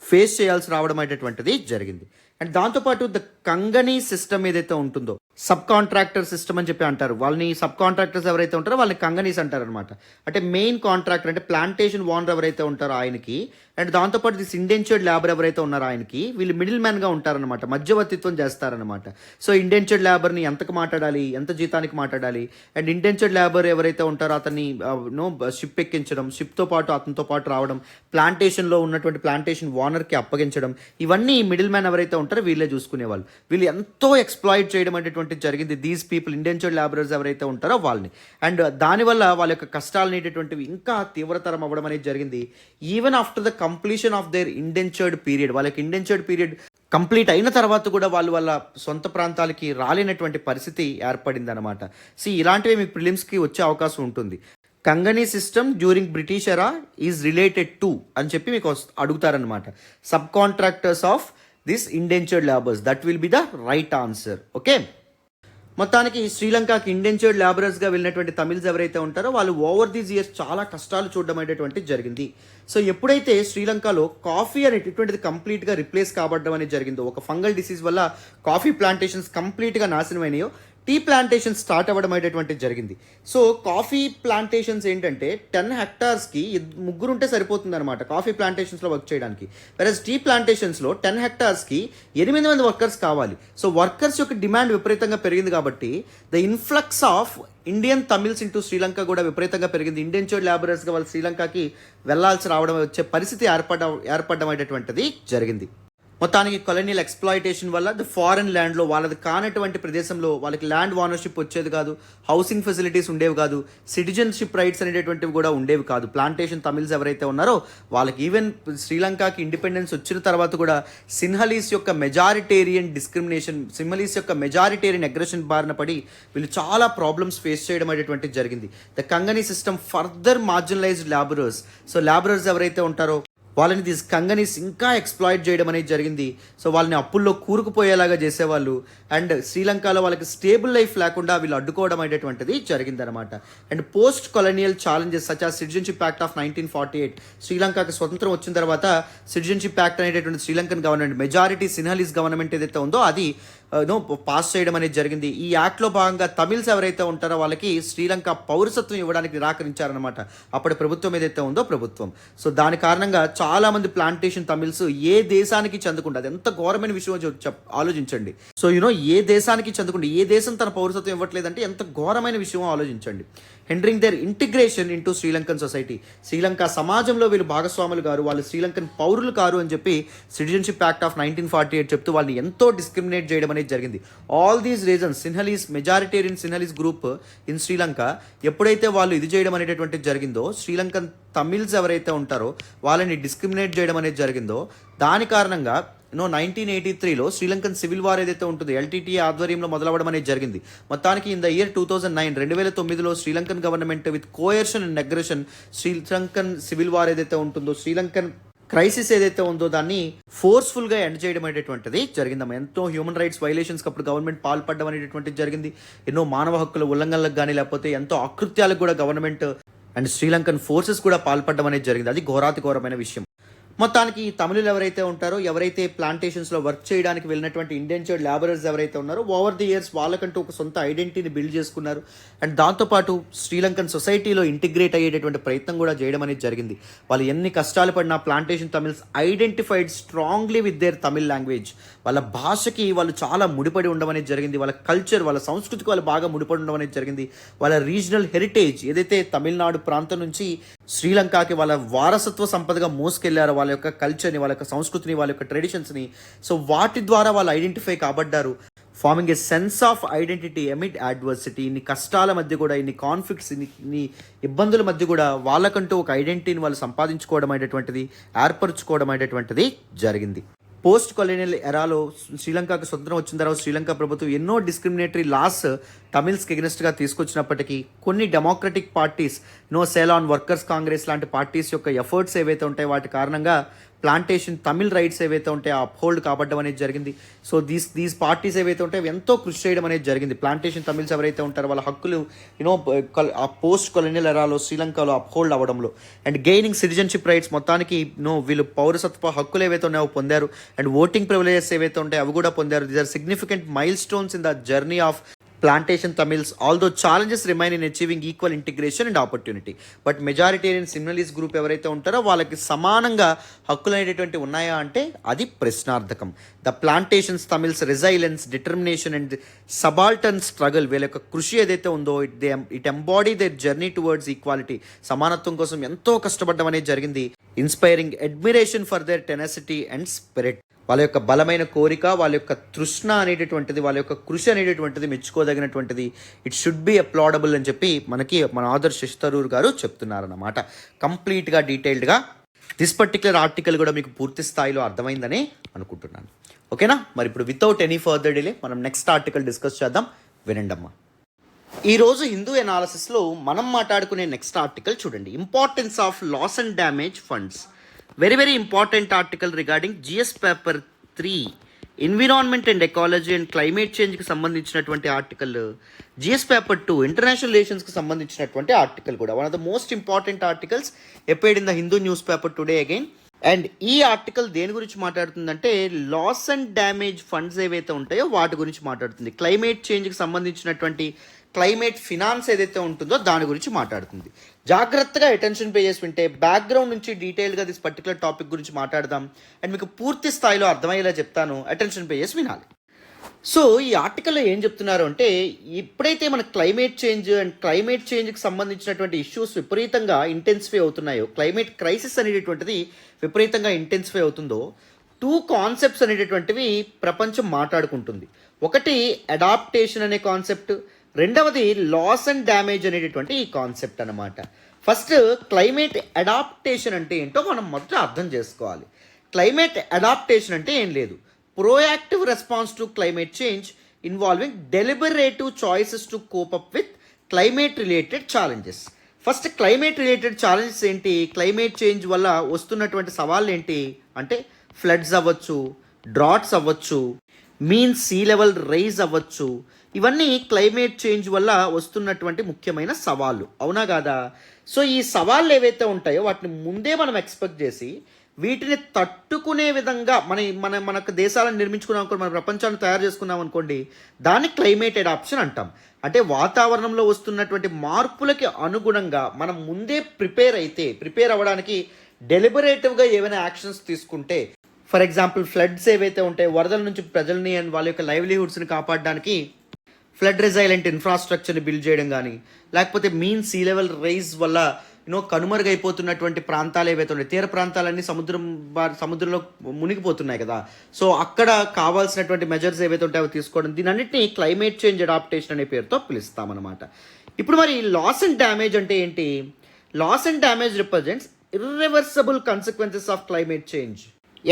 ఫేస్ చేయాల్సి రావడం అనేటటువంటిది జరిగింది. అండ్ దాంతోపాటు ద కంగనీ సిస్టమ్ ఏదైతే ఉంటుందో, సబ్ కాంట్రాక్టర్ సిస్టమ్ అని చెప్పి అంటారు. వాళ్ళని సబ్ కాంట్రాక్టర్స్ ఎవరైతే ఉంటారో వాళ్ళని కంగనీస్ అంటారు అనమాట. అంటే మెయిన్ కాంట్రాక్టర్ అంటే ప్లాంటేషన్ ఓనర్ ఎవరైతే ఉంటారో ఆయనకి, అండ్ దాంతోపాటు దిస్ ఇండెంచర్డ్ లేబర్ ఎవరైతే ఉన్నారో ఆయనకి, వీళ్ళు మిడిల్ మ్యాన్గా ఉంటారనమాట, మధ్యవర్తిత్వం చేస్తారనమాట. సో ఇండెంచర్డ్ లేబర్ని ఎంతకు మాట్లాడాలి, ఎంత జీతానికి మాట్లాడాలి, అండ్ ఇండెంచర్డ్ లేబర్ ఎవరైతే ఉంటారో అతన్ని షిప్ ఎక్కించడం, షిప్తో పాటు అతనితో పాటు రావడం, ప్లాంటేషన్లో ఉన్నటువంటి ప్లాంటేషన్ ఓనర్కి అప్పగించడం, ఇవన్నీ మిడిల్ మ్యాన్ ఎవరైతే ఉంటారో వీళ్ళే చూసుకునేవాళ్ళు. వీళ్ళు ఎంతో ఎక్స్ప్లాయిట్ చేయడం అనేటువంటి జరిగింది దీస్ పీపుల్, ఇండెంచర్డ్ లేబరర్స్ ఎవరైతే ఉంటారో వాళ్ళని. అండ్ దానివల్ల వాళ్ళ యొక్క కష్టాలు అనేటటువంటివి ఇంకా తీవ్రతరం అవ్వడం అనేది జరిగింది. Even after the completion of their indentured period, వాళ్ళకి ఇండెంచర్డ్ పీరియడ్ కంప్లీట్ అయిన తర్వాత కూడా వాళ్ళు వాళ్ళ సొంత ప్రాంతాలకి రాలేనటువంటి పరిస్థితి ఏర్పడింది అనమాట. ఇలాంటివి మీకు ప్రిలిమ్స్కి వచ్చే అవకాశం ఉంటుంది. Kangani system during British era is related to అని చెప్పి మీకు అడుగుతారనమాట. Sub contractors of this indentured labours, that will be the right answer. Okay, మొత్తానికి శ్రీలంకకి ఇండెంచర్డ్ లేబరర్స్గా వెళ్ళినటువంటి తమిళ్స్ ఎవరైతే ఉంటారో వాళ్ళు ఓవర్ దీస్ ఇయర్స్ చాలా కష్టాలు చూడడం అనేటువంటిది జరిగింది. సో ఎప్పుడైతే శ్రీలంకలో కాఫీ అనేటటువంటిది కంప్లీట్గా రిప్లేస్ కాబడడం అనేది జరిగిందో, ఒక ఫంగల్ డిసీజ్ వల్ల కాఫీ ప్లాంటేషన్స్ కంప్లీట్గా నాశనం అయినాయో, టీ ప్లాంటేషన్ స్టార్ట్ అవ్వడం అనేటువంటిది జరిగింది. సో కాఫీ ప్లాంటేషన్స్ ఏంటంటే 10 హెక్టార్స్కి ముగ్గురు ఉంటే సరిపోతుంది అనమాట కాఫీ ప్లాంటేషన్స్లో వర్క్ చేయడానికి. వెరస్ టీ ప్లాంటేషన్స్లో 10 హెక్టార్స్కి 8 మంది వర్కర్స్ కావాలి. సో వర్కర్స్ యొక్క డిమాండ్ విపరీతంగా పెరిగింది కాబట్టి the influx of Indian Tamils into Sri Lanka కూడా విపరీతంగా పెరిగింది. ఇండెంచర్డ్ లేబరర్స్గా వాళ్ళు శ్రీలంకకి వెళ్లాల్సి రావడం వచ్చే పరిస్థితి ఏర్పడడం అనేటువంటిది జరిగింది. మొత్తానికి కొలోనియల్ ఎక్స్ప్లాయిటేషన్ వల్ల ద ఫారెన్ ల్యాండ్లో వాళ్ళది కానటువంటి ప్రదేశంలో వాళ్ళకి ల్యాండ్ ఓనర్షిప్ వచ్చేది కాదు, హౌసింగ్ ఫెసిలిటీస్ ఉండేవి కాదు, సిటిజన్షిప్ రైట్స్ అనేటటువంటివి కూడా ఉండేవి కాదు. ప్లాంటేషన్ తమిళ్స్ ఎవరైతే ఉన్నారో వాళ్ళకి ఈవెన్ శ్రీలంకకి ఇండిపెండెన్స్ వచ్చిన తర్వాత కూడా సిన్హలీస్ యొక్క మెజారిటేరియన్ డిస్క్రిమినేషన్, సిన్హలీస్ యొక్క మెజారిటేరియన్ అగ్రెషన్ బారిన పడి వీళ్ళు చాలా ప్రాబ్లమ్స్ ఫేస్ చేయడం అనేటువంటిది జరిగింది. The Kangani system further marginalised labourers. So labourers ఎవరైతే ఉంటారో వాళ్ళని కంగనీస్ ఇంకా ఎక్స్ప్లాయిట్ చేయడం అనేది జరిగింది. సో వాళ్ళని అప్పుల్లో కూరుకుపోయేలాగా చేసేవాళ్ళు. అండ్ శ్రీలంకలో వాళ్ళకి స్టేబుల్ లైఫ్ లేకుండా వీళ్ళు అడ్డుకోవడం అనేటువంటిది జరిగిందనమాట. And post colonial challenges such as citizenship act of 1948, శ్రీలంకకి స్వతంత్రం వచ్చిన తర్వాత సిటిజన్షిప్ యాక్ట్ అనేటటువంటి Sri Lankan government majority Sinhalese government ఏదైతే ఉందో అది పాస్ చేయడం అనేది జరిగింది. ఈ యాక్ట్లో భాగంగా తమిళ్స్ ఎవరైతే ఉంటారో వాళ్ళకి శ్రీలంక పౌరసత్వం ఇవ్వడానికి నిరాకరించారనమాట అప్పటి ప్రభుత్వం ఏదైతే ఉందో ప్రభుత్వం. సో దాని కారణంగా చాలా మంది ప్లాంటేషన్ తమిళ్స్ ఏ దేశానికి చెందకుండా, అది ఎంత ఘోరమైన విషయం ఆలోచించండి. సో ఏ దేశానికి చెందకుండా, ఏ దేశం తన పౌరసత్వం ఇవ్వట్లేదంటే ఎంత ఘోరమైన విషయం ఆలోచించండి. Hindering their integration into Sri Lankan society, Sri Lanka సమాజంలో వీళ్ళు భాగస్వాములు కారు, వాళ్ళు శ్రీలంకన్ పౌరులు కారు అని చెప్పి సిటిజన్షిప్ యాక్ట్ ఆఫ్ 1948 చెప్తూ వాళ్ళని ఎంతో డిస్క్రిమినేట్ చేయడం అనేది జరిగింది. All these reasons Sinhalese majoritarian Sinhalese group in Sri Lanka ఎప్పుడైతే వాళ్ళు ఇది చేయడం అనేటటువంటిది జరిగిందో, శ్రీలంకన్ తమిళ్స్ ఎవరైతే ఉంటారో వాళ్ళని డిస్క్రిమినేట్ చేయడం అనేది జరిగిందో, దాని కారణంగా 1983లో శ్రీలంకన్ సివిల్ వార్ ఏదైతే ఉంటుందో ఎల్టీటీఏ ఆధ్వర్యంలో మొదలవడం అనేది జరిగింది. మొత్తానికి in the year 2009 Sri Lankan government with coercion and aggression Sri Lankan civil war ఏదైతే ఉంటుందో, శ్రీలంకన్ క్రైసిస్ ఏదైతే ఉందో దాన్ని ఫోర్స్ఫుల్గా ఎండ్ చేయడం అనేటువంటిది జరిగిందమ్మా. ఎంతో హ్యూమన్ రైట్స్ వైలేషన్స్కి అప్పుడు గవర్నమెంట్ పాల్పడడం అనేటువంటిది జరిగింది. ఎన్నో మానవ హక్కుల ఉల్లంఘనలకు కానీ లేకపోతే ఎంతో అకృత్యాలకు కూడా గవర్నమెంట్ అండ్ శ్రీలంకన్ ఫోర్సెస్ కూడా పాల్పడడం అనేది జరిగింది. అది ఘోరాతి ఘోరమైన విషయం. మొత్తానికి తమిళులు ఎవరైతే ఉంటారో, ఎవరైతే ప్లాంటేషన్స్లో వర్క్ చేయడానికి వెళ్ళినటువంటి ఇండెంచర్డ్ లేబరర్స్ ఎవరైతే ఉన్నారో ఓవర్ ది ఇయర్స్ వాళ్ళకంటూ ఒక సొంత ఐడెంటిటీని బిల్డ్ చేసుకున్నారు. అండ్ దాంతోపాటు శ్రీలంకన్ సొసైటీలో ఇంటిగ్రేట్ అయ్యేటటువంటి ప్రయత్నం కూడా చేయడం అనేది జరిగింది. వాళ్ళు ఎన్ని కష్టాలు పడినా plantation Tamils identified strongly with their Tamil language. వాళ్ళ భాషకి వాళ్ళు చాలా ముడిపడి ఉండడం అనేది జరిగింది. వాళ్ళ కల్చర్, వాళ్ళ సంస్కృతికి వాళ్ళు బాగా ముడిపడి ఉండడం అనేది జరిగింది. వాళ్ళ రీజనల్ హెరిటేజ్ ఏదైతే తమిళనాడు ప్రాంతం నుంచి శ్రీలంకకి వాళ్ళ వారసత్వ సంపదగా మోసుకెళ్లారో, వాళ్ళ యొక్క కల్చర్ని, వాళ్ళ యొక్క సంస్కృతిని, వాళ్ళ యొక్క ట్రెడిషన్స్ని, సో వాటి ద్వారా వాళ్ళు ఐడెంటిఫై కాబడ్డారు. Forming a sense of identity amid adversity. ఇన్ని కష్టాల మధ్య కూడా, ఇన్ని కాన్ఫ్లిక్ట్స్, ఇన్ని ఇబ్బందుల మధ్య కూడా వాళ్ళకంటూ ఒక ఐడెంటిటీని వాళ్ళు సంపాదించుకోవడం అనేటువంటిది, ఏర్పరచుకోవడం అనేటువంటిది జరిగింది. పోస్ట్ కొలోనియల్ ఎరాలో శ్రీలంకకు స్వతంత్రం వచ్చిన తర్వాత శ్రీలంక ప్రభుత్వం ఎన్నో డిస్క్రిమినేటరీ లాస్ తమిళ్స్కి ఎగ్నెస్ట్గా తీసుకొచ్చినప్పటికీ కొన్ని డెమోక్రటిక్ పార్టీస్, సేలాన్ వర్కర్స్ కాంగ్రెస్ లాంటి పార్టీస్ యొక్క ఎఫర్ట్స్ ఏవైతే ఉంటాయో వాటి కారణంగా ప్లాంటేషన్ తమిళ్ రైట్స్ ఏవైతే ఉంటాయో అప్హోల్డ్ కాబడడం అనేది జరిగింది. సో దీస్ పార్టీస్ ఏవైతే ఉంటాయో ఎంతో కృషి చేయడం అనేది జరిగింది. ప్లాంటేషన్ తమిళ్స్ ఎవరైతే ఉంటారో వాళ్ళ హక్కులు ఆ పోస్ట్ కొలోనియల్ ఎరాలో శ్రీలంకలో అప్హోల్డ్ అవ్వడంలో అండ్ గెయినింగ్ సిటిజన్షిప్ రైట్స్. మొత్తానికి వీళ్ళు పౌరసత్వ హక్కులు ఏవైతే ఉన్నాయో పొందారు. అండ్ ఓటింగ్ ప్రివిలేజెస్ ఏవైతే ఉంటాయో అవి కూడా పొందారు. These are significant milestones in the journey of plantation Tamils, although challenges remain in achieving equal integration and opportunity. But majoritarian Sinhalese group ఎవరైతే ఉంటారో వాళ్ళకి సమానంగా హక్కులు అనేటటువంటి ఉన్నాయా అంటే అది ప్రశ్నార్థకం. The plantations Tamils resilience, determination and subaltern struggle, వీళ్ళ యొక్క కృషి ఏదైతే ఉందో it embody their journey towards equality, సమానత్వం కోసం ఎంతో కష్టపడడం అనేది జరిగింది. Inspiring admiration for their tenacity and spirit, వాళ్ళ యొక్క బలమైన కోరిక, వాళ్ళ యొక్క తృష్ణ అనేటటువంటిది, వాళ్ళ యొక్క కృషి అనేటటువంటిది మెచ్చుకోదగినటువంటిది. ఇట్ షుడ్ బి అప్లాడబుల్ అని చెప్పి మన ఆదర్ శశి థరూర్ గారు చెప్తున్నారన్నమాట. కంప్లీట్గా డీటెయిల్డ్గా దిస్ పర్టికులర్ ఆర్టికల్ కూడా మీకు పూర్తి స్థాయిలో అర్థమైందని అనుకుంటున్నాను. ఓకేనా? మరి ఇప్పుడు వితౌట్ ఎనీ ఫర్దర్ డిలే మనం నెక్స్ట్ ఆర్టికల్ డిస్కస్ చేద్దాం. వినండమ్మా. ఈరోజు హిందూ ఎనాలిసిస్లో మనం మాట్లాడుకునే నెక్స్ట్ ఆర్టికల్ చూడండి. Importance of loss and damage funds. Very important article regarding GS paper 3 environment and ecology and climate చేంజ్కి సంబంధించినటువంటి ఆర్టికల్. జిఎస్ పేపర్ 2 ఇంటర్నేషనల్ రిలేషన్స్కి సంబంధించినటువంటి ఆర్టికల్ కూడా one of the most important articles appeared in the Hindu newspaper today again. And ఈ article దేని గురించి మాట్లాడుతుందంటే loss and damage funds ఏవైతే ఉంటాయో వాటి గురించి మాట్లాడుతుంది. క్లైమేట్ చేంజ్కి సంబంధించినటువంటి క్లైమేట్ ఫినాన్స్ ఏదైతే ఉంటుందో దాని గురించి మాట్లాడుతుంది. జాగ్రత్తగా అటెన్షన్ పే చేసి వింటే బ్యాక్గ్రౌండ్ నుంచి డీటెయిల్గా దిస్ పర్టికులర్ టాపిక్ గురించి మాట్లాడదాం అండ్ మీకు పూర్తి స్థాయిలో అర్థమయ్యేలా చెప్తాను. అటెన్షన్ పే చేసి వినాలి. సో ఈ ఆర్టికల్లో ఏం చెప్తున్నారు అంటే ఎప్పుడైతే మన క్లైమేట్ చేంజ్ అండ్ క్లైమేట్ చేంజ్కి సంబంధించినటువంటి ఇష్యూస్ విపరీతంగా ఇంటెన్సిఫై అవుతున్నాయో, క్లైమేట్ క్రైసిస్ అనేటటువంటిది విపరీతంగా ఇంటెన్సిఫై అవుతుందో, టూ కాన్సెప్ట్స్ అనేటటువంటివి ప్రపంచం మాట్లాడుకుంటుంది. ఒకటి అడాప్టేషన్ అనే కాన్సెప్ట్, రెండవది లాస్ అండ్ డ్యామేజ్ అనేటటువంటి ఈ కాన్సెప్ట్ అనమాట. ఫస్ట్ క్లైమేట్ అడాప్టేషన్ అంటే ఏంటో మనం మొదట అర్థం చేసుకోవాలి. క్లైమేట్ అడాప్టేషన్ అంటే ఏం లేదు, proactive response to climate change involving deliberative choices to cope up with climate related challenges. First climate related challenges ఏంటి, క్లైమేట్ చేంజ్ వల్ల వస్తున్నటువంటి సవాళ్ళు ఏంటి అంటే ఫ్లడ్స్ అవ్వచ్చు, డ్రాట్స్ అవ్వచ్చు, మీన్ సీ లెవెల్ రైజ్ అవ్వచ్చు. ఇవన్నీ క్లైమేట్ చేంజ్ వల్ల వస్తున్నటువంటి ముఖ్యమైన సవాళ్ళు, అవునా కాదా? సో ఈ సవాళ్ళు ఏవైతే ఉంటాయో వాటిని ముందే మనం ఎక్స్పెక్ట్ చేసి వీటిని తట్టుకునే విధంగా మనకు దేశాలను నిర్మించుకున్నాం అనుకోండి, మన ప్రపంచాన్ని తయారు చేసుకున్నాం అనుకోండి, దాన్ని క్లైమేట్ అడాప్షన్ అంటాం. అంటే వాతావరణంలో వస్తున్నటువంటి మార్పులకి అనుగుణంగా మనం ముందే ప్రిపేర్ అవ్వడానికి డెలిబరేటివ్గా ఏమైనా యాక్షన్స్ తీసుకుంటే, ఫర్ ఎగ్జాంపుల్ ఫ్లడ్స్ ఏవైతే ఉంటాయో వరదల నుంచి ప్రజల్ని అండ్ వాళ్ళ యొక్క లైవ్లీహుడ్స్ని కాపాడడానికి ఫ్లడ్ రెజైలెంట్ ఇన్ఫ్రాస్ట్రక్చర్ని బిల్డ్ చేయడం కానీ, లేకపోతే మీన్ సీ లెవెల్ రైజ్ వల్ల కనుమరుగైపోతున్నటువంటి ప్రాంతాలు ఏవైతే ఉన్నాయి, తీర ప్రాంతాలన్నీ సముద్రంలో మునిగిపోతున్నాయి కదా. సో అక్కడ కావాల్సినటువంటి మెజర్స్ ఏవైతే ఉంటాయో తీసుకోవడం, దీని అన్నింటినీ క్లైమేట్ చేంజ్ అడాప్టేషన్ అనే పేరుతో పిలుస్తామన్నమాట. ఇప్పుడు మరి లాస్ అండ్ డ్యామేజ్ అంటే ఏంటి? Loss and damage represents irreversible consequences of climate change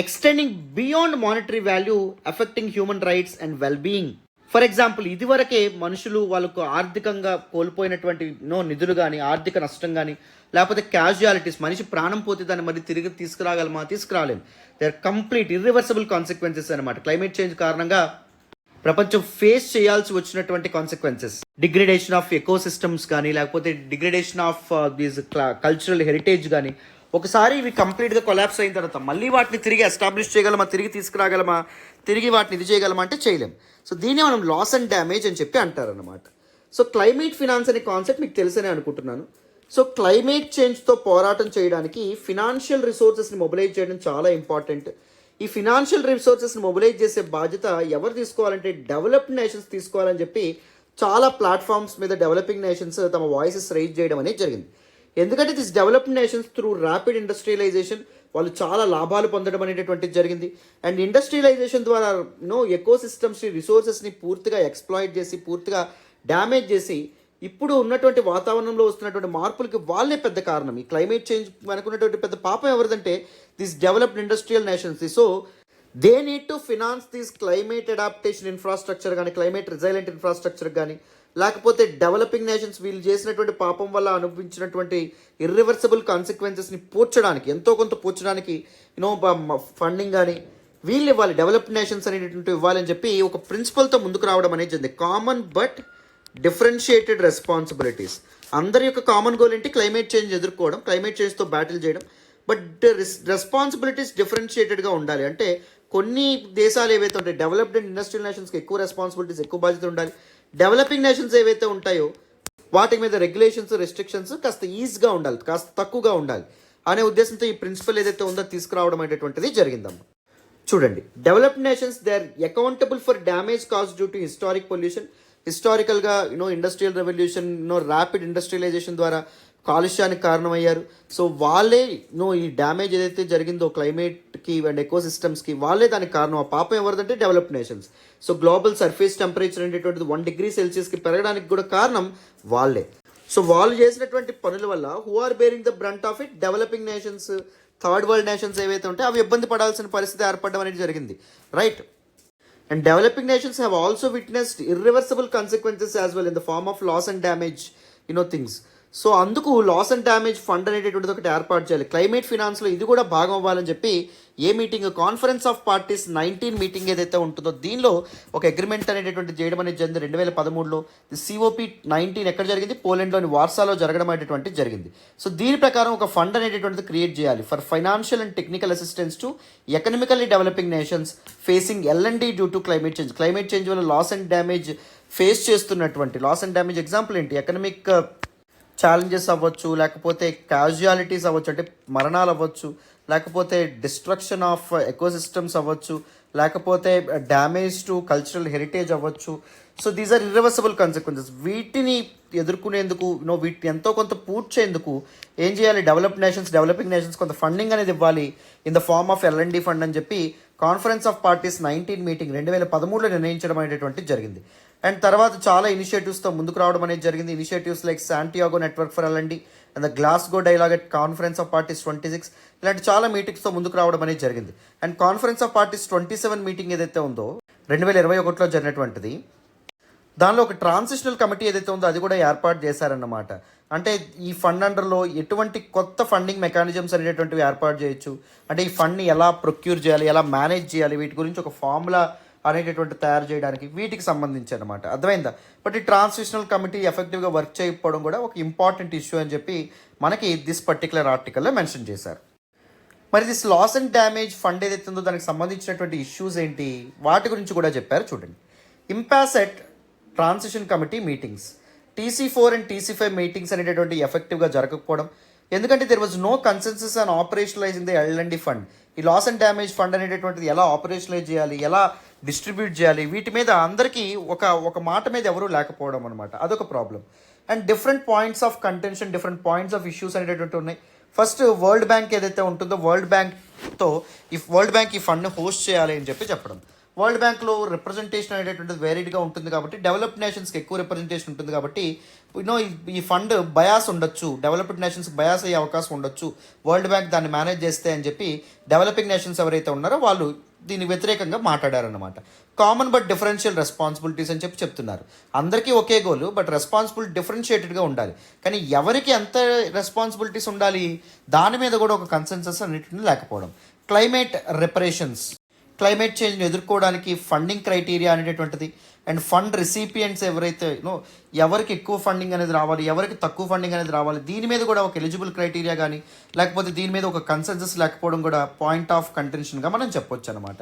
extending beyond monetary value affecting human rights and well being. For example, ఇదివరకే మనుషులు వాళ్ళకు ఆర్థికంగా కోల్పోయినటువంటి నిధులు కానీ, ఆర్థిక నష్టం కానీ, లేకపోతే క్యాజువాలిటీస్, మనిషి ప్రాణం పోతే దాన్ని మరి తిరిగి తీసుకురాలేం. They are complete irreversible consequences అనమాట. క్లైమేట్ చేంజ్ కారణంగా ప్రపంచం ఫేస్ చేయాల్సి వచ్చినటువంటి కాన్సిక్వెన్సెస్, డిగ్రేడేషన్ ఆఫ్ ఎకోసిస్టమ్స్ కానీ, లేకపోతే degradation of these cultural heritage కానీ, ఒకసారి ఇవి కంప్లీట్గా కొలాప్స్ అయిన తర్వాత మళ్ళీ వాటిని తిరిగి ఎస్టాబ్లిష్ చేయగలమా, తిరిగి తీసుకురాగలమా, తిరిగి వాటిని ఇది చేయగలమా అంటే చేయలేం. సో దీన్ని మనం లాస్ అండ్ డ్యామేజ్ అని చెప్పి అంటారనమాట. సో క్లైమేట్ ఫినాన్స్ అనే కాన్సెప్ట్ మీకు తెలుసనే అనుకుంటున్నాను. సో క్లైమేట్ చేంజ్తో పోరాటం చేయడానికి ఫినాన్షియల్ రిసోర్సెస్ని మొబిలైజ్ చేయడం చాలా ఇంపార్టెంట్. ఈ ఫినాన్షియల్ రిసోర్సెస్ని మొబిలైజ్ చేసే బాధ్యత ఎవరు తీసుకోవాలంటే డెవలప్డ్ నేషన్స్ తీసుకోవాలని చెప్పి చాలా ప్లాట్ఫామ్స్ మీద డెవలపింగ్ నేషన్స్ తమ వాయిసెస్ రైజ్ చేయడం అనేది జరిగింది. ఎందుకంటే this developed nations through rapid industrialisation వాళ్ళు చాలా లాభాలు పొందడం అనేటటువంటిది జరిగింది. అండ్ ఇండస్ట్రియలైజేషన్ ద్వారా ఎకోసిస్టమ్స్ని, రిసోర్సెస్ని పూర్తిగా ఎక్స్ప్లాయిట్ చేసి, పూర్తిగా డ్యామేజ్ చేసి, ఇప్పుడు ఉన్నటువంటి వాతావరణంలో వస్తున్నటువంటి మార్పులకి వాళ్ళే పెద్ద కారణం. ఈ క్లైమేట్ చేంజ్ అనుకున్నటువంటి పెద్ద పాపం ఎవరిదంటే this developed industrial nations. So they need to finance this climate adaptation infrastructure కానీ, క్లైమేట్ రిజైలెంట్ ఇన్ఫ్రాస్ట్రక్చర్ కానీ, లేకపోతే డెవలపింగ్ నేషన్స్ వీళ్ళు చేసినటువంటి పాపం వల్ల అనుభవించినటువంటి ఇర్రివర్సబుల్ కాన్సిక్వెన్సెస్ని ఎంతో కొంత పూడ్చడానికి ఫండింగ్ కానీ వీళ్ళు ఇవ్వాలి, డెవలప్డ్ నేషన్స్ అనేటువంటి ఇవ్వాలని చెప్పి ఒక ప్రిన్సిపల్తో ముందుకు రావడం అనేది జరిగింది. Common but differentiated responsibilities. అందరి యొక్క కామన్ గోల్ ఏంటి? క్లైమేట్ చేంజ్ ఎదుర్కోవడం, క్లైమేట్ చేంజ్తో బ్యాటిల్ చేయడం. బట్ రెస్పాన్సిబిలిటీస్ డిఫరెన్షియేటెడ్గా ఉండాలి. అంటే కొన్ని దేశాలు ఏవైతే ఉంటాయి డెవలప్డ్ అండ్ ఇండస్ట్రియల్ నేషన్స్కి ఎక్కువ రెస్పాన్సిబిలిటీస్, ఎక్కువ బాధ్యత ఉండాలి. డెవలపింగ్ నేషన్స్ ఏవైతే ఉంటాయో వాటి మీద రెగ్యులేషన్స్, రెస్ట్రిక్షన్స్ కాస్త ఈజీగా ఉండాలి, కాస్త తక్కువగా ఉండాలి అనే ఉద్దేశంతో ఈ ప్రిన్సిపల్ ఏదైతే ఉందో తీసుకురావడం అనేటువంటిది జరిగిందమ్మా. చూడండి, developed nations they are accountable for damage cause due to historic pollution. హిస్టారికల్గా ఇండస్ట్రియల్ రెవల్యూషన్, ర్యాపిడ్ ఇండస్ట్రియలైజేషన్ ద్వారా కాలుష్యానికి కారణమయ్యారు. సో వాళ్ళే ఈ డ్యామేజ్ ఏదైతే జరిగిందో క్లైమేట్కి అండ్ ఎకోసిస్టమ్స్కి వాళ్ళే దానికి కారణం. ఆ పాపం ఎవరిదంటే developed nations. So global surface temperature అనేటువంటిది 1 degree Celsiusకి పెరగడానికి కూడా కారణం వాళ్ళే. సో వాళ్ళు చేసినటువంటి పనుల వల్ల who are bearing the brunt of it? Developing nations, third world nations ఏవైతే ఉంటాయో అవి ఇబ్బంది పడాల్సిన పరిస్థితి ఏర్పడడం అనేది జరిగింది, right? And developing nations have also witnessed irreversible consequences as well in the form of loss and damage, things. So అందుకు లాస్ అండ్ డ్యామేజ్ ఫండ్ అనేటటువంటిది ఒకటి ఏర్పాటు చేయాలి. క్లైమేట్ ఫినాన్స్లో ఇది కూడా భాగం అవ్వాలని చెప్పి ఏ meeting, conference of parties 19 meeting ఏదైతే ఉంటుందో దీనిలో ఒక అగ్రిమెంట్ అనేటటువంటి చేయడం అనేది జరిగింది 2013లో. COP 19 ఎక్కడ జరిగింది? పోలాండ్లోని వార్సాలో జరగడం అనేటటువంటిది జరిగింది. సో దీని ప్రకారం ఒక ఫండ్ అనేటటువంటిది క్రియేట్ చేయాలి for financial and technical assistance to economically developing nations facing L&D due to climate change. Climate change వల్ల లాస్ అండ్ డ్యామేజ్ ఫేస్ చేస్తున్నటువంటి లాస్ అండ్ డ్యామేజ్ ఎగ్జాంపుల్ ఏంటి? ఎకనామిక్ ఛాలెంజెస్ అవ్వచ్చు, లేకపోతే క్యాజువాలిటీస్ అవ్వచ్చు, అంటే మరణాలు అవ్వచ్చు, లేకపోతే డిస్ట్రక్షన్ ఆఫ్ ఎకోసిస్టమ్స్ అవ్వచ్చు, లేకపోతే డ్యామేజ్ టు కల్చరల్ హెరిటేజ్ అవ్వచ్చు. So these are irreversible consequences. వీటిని ఎదుర్కొనేందుకు వీటిని ఎంతో కొంత పూడ్చేందుకు ఏం చేయాలి? డెవలపింగ్ నేషన్స్ కొంత ఫండింగ్ అనేది ఇవ్వాలి in the form of L&D fund అని చెప్పి కాన్ఫరెన్స్ ఆఫ్ పార్టీస్ 19 మీటింగ్ 2013లో నిర్ణయించడం అనేటటువంటిది జరిగింది. అండ్ తర్వాత చాలా ఇనిషియేటివ్స్తో ముందుకు రావడం అనేది జరిగింది. Initiatives like Santiago network for L&D and the Glasgow dialogue at conference of parties 26 ఇలాంటి చాలా మీటింగ్స్తో ముందుకు రావడం అనేది జరిగింది. And conference of parties 27 meeting ఏదైతే ఉందో 2021లో జరిగినటువంటిది, దానిలో ఒక ట్రాన్సిషనల్ కమిటీ ఏదైతే ఉందో అది కూడా ఏర్పాటు చేశారన్నమాట. అంటే ఈ ఫండ్ అండర్లో ఎటువంటి కొత్త ఫండింగ్ మెకానిజమ్స్ అనేటటువంటివి ఏర్పాటు చేయొచ్చు, అంటే ఈ ఫండ్ని ఎలా ప్రొక్యూర్ చేయాలి, ఎలా మేనేజ్ చేయాలి, వీటి గురించి ఒక ఫార్ములా అనేటటువంటి తయారు చేయడానికి వీటికి సంబంధించి అనమాట. అర్థమైందా? బట్ ఈ ట్రాన్సిషనల్ కమిటీ ఎఫెక్టివ్గా వర్క్ చేయకపోవడం కూడా ఒక ఇంపార్టెంట్ ఇష్యూ అని చెప్పి మనకి దిస్ పర్టికులర్ ఆర్టికల్లో మెన్షన్ చేశారు. మరి this loss and damage fund ఏదైతే ఉందో దానికి సంబంధించినటువంటి ఇష్యూస్ ఏంటి, వాటి గురించి కూడా చెప్పారు. చూడండి. Impasse at transition committee meetings, TC4 and TC5 meetings అనేటటువంటి ఎఫెక్టివ్గా జరగకపోవడం. ఎందుకంటే there was no consensus on operationalising the L&D fund. ఈ లాస్ అండ్ డ్యామేజ్ ఫండ్ అనేటటువంటిది ఎలా ఆపరేషనలైజ్ చేయాలి, ఎలా డిస్ట్రిబ్యూట్ చేయాలి, వీటి మీద అందరికీ ఒక మాట మీద ఎవరూ లేకపోవడం అనమాట. అదొక problem. And different points of contention, different points of issues అనేటటువంటి ఉన్నాయి. ఫస్ట్ వరల్డ్ బ్యాంక్ ఏదైతే ఉంటుందో వరల్డ్ బ్యాంక్ ఈ ఫండ్ని హోస్ట్ చేయాలి అని చెప్పడం. వరల్డ్ బ్యాంక్లో రిప్రజెంటేషన్ అనేటటువంటిది వేరీడ్గా ఉంటుంది కాబట్టి డెవలప్డ్ నేషన్స్కి ఎక్కువ రిప్రజెంటేషన్ ఉంటుంది కాబట్టి ఈ ఫండ్ బయాస్ ఉండొచ్చు, డెవలప్డ్ నేషన్స్ బయాస్ అయ్యే అవకాశం ఉండొచ్చు వరల్డ్ బ్యాంక్ దాన్ని మేనేజ్ చేస్తే అని చెప్పి డెవలపింగ్ నేషన్స్ ఎవరైతే ఉన్నారో వాళ్ళు దీనికి వ్యతిరేకంగా మాట్లాడారన్నమాట. కామన్ బట్ డిఫరెన్షియల్ రెస్పాన్సిబిలిటీస్ అని చెప్తున్నారు. అందరికీ ఒకే గోలు, బట్ రెస్పాన్సిబిలిటీ డిఫరెన్షియేటెడ్గా ఉండాలి. కానీ ఎవరికి ఎంత రెస్పాన్సిబిలిటీస్ ఉండాలి దాని మీద కూడా ఒక కన్సెన్సస్ అన్నింటినీ లేకపోవడం. క్లైమేట్ చేంజ్ని ఎదుర్కోవడానికి ఫండింగ్ క్రైటీరియా అనేటటువంటిది అండ్ ఫండ్ రిసిపియంట్స్ ఎవరైతే ఎవరికి ఎక్కువ ఫండింగ్ అనేది రావాలి, ఎవరికి తక్కువ ఫండింగ్ అనేది రావాలి, దీని మీద కూడా ఒక ఎలిజిబుల్ క్రైటీరియా కానీ లేకపోతే దీని మీద ఒక కన్సెన్సస్ లేకపోవడం కూడా పాయింట్ ఆఫ్ కంటెన్షన్గా మనం చెప్పొచ్చు అనమాట.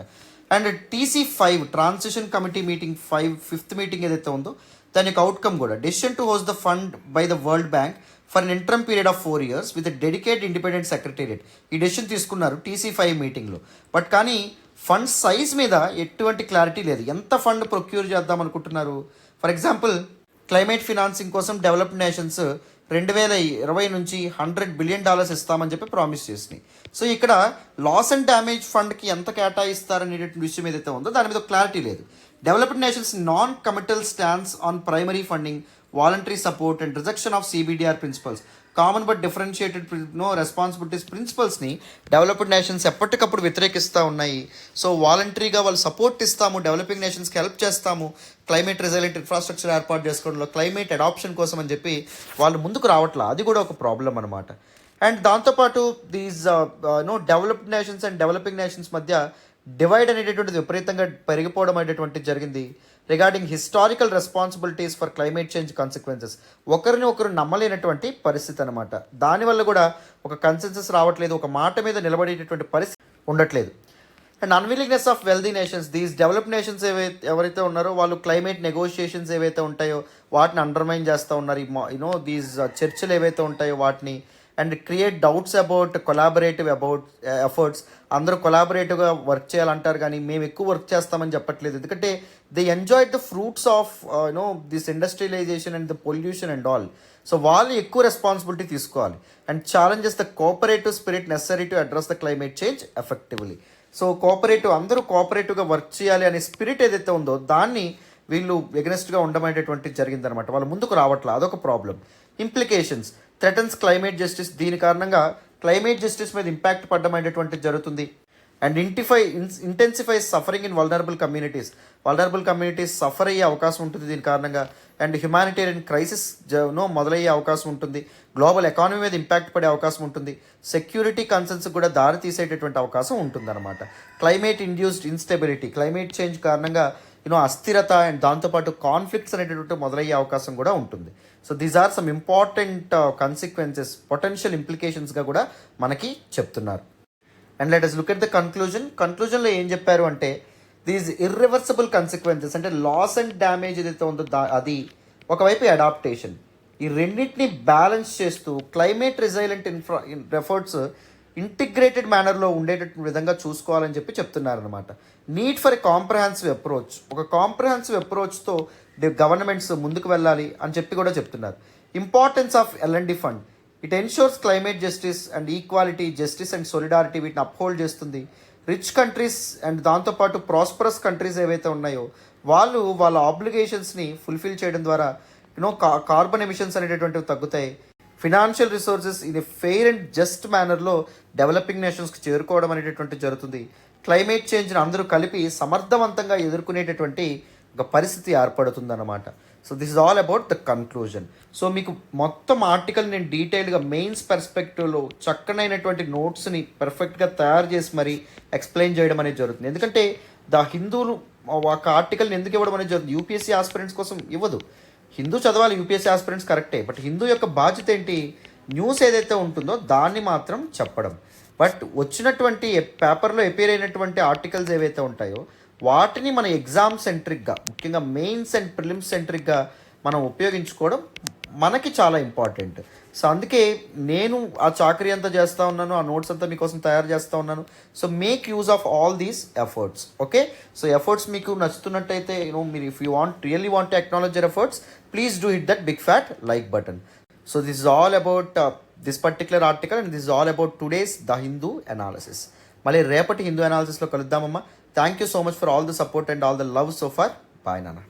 And TC5 transition committee meeting 5th meeting ఏదైతే ఉందో దానికి అవుట్కమ్ కూడా decision to host the fund by the World Bank for an interim period of 4 years with dedicate independent secretariat. ఈ డెసిషన్ తీసుకున్నారు TC5 మీటింగ్లో. బట్ కానీ ఫండ్ సైజ్ మీద ఎటువంటి క్లారిటీ లేదు. ఎంత ఫండ్ ప్రొక్యూర్ చేద్దాం అనుకుంటున్నారు? ఫర్ ఎగ్జాంపుల్ క్లైమేట్ ఫినాన్సింగ్ కోసం డెవలప్డ్ నేషన్స్ 2020 నుంచి $100 బిలియన్ ఇస్తామని చెప్పి ప్రామిస్ చేసినాయి. సో ఇక్కడ లాస్ అండ్ డ్యామేజ్ ఫండ్కి ఎంత కేటాయిస్తారనేటువంటి విషయం ఏదైతే ఉందో దాని మీద క్లారిటీ లేదు. Developed nations non committal stands on primary funding, voluntary support and rejection of CBDR principles, common but differentiated responsibilities ప్రిన్సిపల్స్ని డెవలప్డ్ నేషన్స్ ఎప్పటికప్పుడు వ్యతిరేకిస్తూ ఉన్నాయి. సో వాలంటరీగా వాళ్ళు సపోర్ట్ ఇస్తాము, డెవలపింగ్ నేషన్స్కి హెల్ప్ చేస్తాము క్లైమేట్ రెసిలియంట్ ఇన్ఫ్రాస్ట్రక్చర్ ఏర్పాటు చేసుకోవడంలో, క్లైమేట్ అడాప్షన్ కోసం అని చెప్పి వాళ్ళు ముందుకు రావట్లా. అది కూడా ఒక ప్రాబ్లం అనమాట. అండ్ దాంతోపాటు these developed nations and developing nations మధ్య డివైడ్ అనేటటువంటిది విపరీతంగా పెరిగిపోవడం అనేటువంటిది జరిగింది regarding historical responsibilities for climate change consequences. ఒకరిని ఒకరు నమ్మలేనటువంటి పరిస్థితి అనమాట. దానివల్ల కూడా ఒక కన్సెన్సస్ రావట్లేదు, ఒక మాట మీద నిలబడేటటువంటి పరిస్థితి ఉండట్లేదు. And unwillingness of wealthy nations, these developed nations ఎవరైతే ఉన్నారో వాళ్ళు క్లైమేట్ నెగోషియేషన్స్ ఏవైతే ఉంటాయో వాటిని అండర్మైన్ చేస్తూ ఉన్నారు. దీస్ చర్చలు ఏవైతే ఉంటాయో వాటిని and create doubts about collaborative efforts. అందరూ కొలాబరేటివ్గా వర్క్ చేయాలంటారు కానీ మేము ఎక్కువ వర్క్ చేస్తామని చెప్పట్లేదు. ఎందుకంటే they enjoyed the fruits of this industrialisation and the pollution and all. So వాళ్ళు ఎక్కువ రెస్పాన్సిబిలిటీ తీసుకోవాలి and challenges the cooperative spirit necessary to address the climate change effectively. So అందరూ కోఆపరేటివ్గా వర్క్ చేయాలి అనే స్పిరిట్ ఏదైతే ఉందో దాన్ని వీళ్ళు ఎగనెస్ట్గా ఉండమనేటటువంటిది జరిగిందనమాట. వాళ్ళు ముందుకు రావట్లేదు, అదొక problem. Implications threatens climate justice, దీని కారణంగా క్లైమేట్ జస్టిస్ మీద ఇంపాక్ట్ పడడం అనేటువంటిది జరుగుతుంది. And intensifies suffering in vulnerable communities suffer అయ్యే అవకాశం ఉంటుంది దీని కారణంగా. అండ్ హ్యుమానిటేరియన్ క్రైసిస్ మొదలయ్యే అవకాశం ఉంటుంది. గ్లోబల్ ఎకానమీ మీద ఇంపాక్ట్ పడే అవకాశం ఉంటుంది. సెక్యూరిటీ కన్సర్న్స్ కూడా దారి తీసేటటువంటి అవకాశం ఉంటుందన్నమాట. Climate induced instability, climate change కారణంగా అస్థిరత అండ్ దాంతోపాటు కాన్ఫ్లిక్ట్స్ అనేటటువంటి మొదలయ్యే అవకాశం కూడా ఉంటుంది. So these are some important consequences, potential ఇంప్లికేషన్స్గా కూడా మనకి చెప్తున్నారు. And let us look at the కన్క్లూజన్లో ఏం చెప్పారు అంటే, దీస్ ఇర్రివర్సిబుల్ కన్సిక్వెన్సెస్ అంటే లాస్ అండ్ డ్యామేజ్ ఏదైతే ఉందో అది ఒకవైపు అడాప్టేషన్, ఈ రెండింటిని బ్యాలెన్స్ చేస్తూ క్లైమేట్ రెసిలియంట్ ఎఫర్ట్స్ ఇంటిగ్రేటెడ్ మేనర్లో ఉండేటటువంటి విధంగా చూసుకోవాలని చెప్తున్నారనమాట. Need for a comprehensive approach, ఒక కాంప్రహెన్సివ్ అప్రోచ్తో గవర్నమెంట్స్ ముందుకు వెళ్ళాలి అని కూడా చెప్తున్నారు. Importance of L&D fund, it ఎన్షోర్స్ climate justice and equality, justice and solidarity వీటిని అప్హోల్డ్ చేస్తుంది. రిచ్ కంట్రీస్ అండ్ దాంతోపాటు ప్రాస్పరస్ కంట్రీస్ ఏవైతే ఉన్నాయో వాళ్ళ ఆబ్లిగేషన్స్ని ఫుల్ఫిల్ చేయడం ద్వారా కార్బన్ ఎమిషన్స్ అనేటటువంటివి తగ్గుతాయి. Financial resources in a fair and just మేనర్లో డెవలపింగ్ నేషన్స్కి చేరుకోవడం అనేటటువంటి జరుగుతుంది. క్లైమేట్ చేంజ్ని అందరూ కలిపి సమర్థవంతంగా ఎదుర్కొనేటటువంటి ఒక పరిస్థితి ఏర్పడుతుందన్నమాట. So this is all about the conclusion. So మీకు మొత్తం ఆర్టికల్ నేను డీటెయిల్గా మెయిన్స్ పర్స్పెక్టివ్లో చక్కనైనటువంటి నోట్స్ని పర్ఫెక్ట్గా తయారు చేసి మరీ ఎక్స్ప్లెయిన్ చేయడం అనేది జరుగుతుంది. ఎందుకంటే ద హిందూను ఒక ఆర్టికల్ని ఎందుకు ఇవ్వడం అనేది జరుగుతుంది, యూపీఎస్సీ ఆస్పిరెంట్స్ కోసం ఇవ్వదు. హిందూ చదవాలి, యూపీఎస్సీ ఆస్పిరెంట్స్ కరెక్టే, బట్ హిందూ యొక్క బాధ్యత ఏంటి, న్యూస్ ఏదైతే ఉంటుందో దాన్ని మాత్రం చెప్పడం. బట్ వచ్చినటువంటి పేపర్లో అపేర్ అయినటువంటి ఆర్టికల్స్ ఏవైతే ఉంటాయో వాటిని మన ఎగ్జామ్ సెంట్రిక్గా, ముఖ్యంగా మెయిన్స్ అండ్ ప్రిలిమ్స్ సెంట్రిక్గా మనం ఉపయోగించుకోవడం మనకి చాలా ఇంపార్టెంట్. సో అందుకే నేను ఆ చాకరీ అంతా చేస్తూ ఉన్నాను, ఆ నోట్స్ అంతా మీకోసం తయారు చేస్తూ ఉన్నాను. So make use of all these efforts. Okay, so efforts మీకు నచ్చుతున్నట్టయితే మీరు if you really want to acknowledge your efforts, please do hit that big fat like button. So this is all about this particular article and this is all about today's the Hindu analysis. మళ్ళీ రేపటి హిందూ అనాలిసిస్లో కలుద్దామమ్మా. Thank you so much for all the support and all the love so far. Bye నాన్న.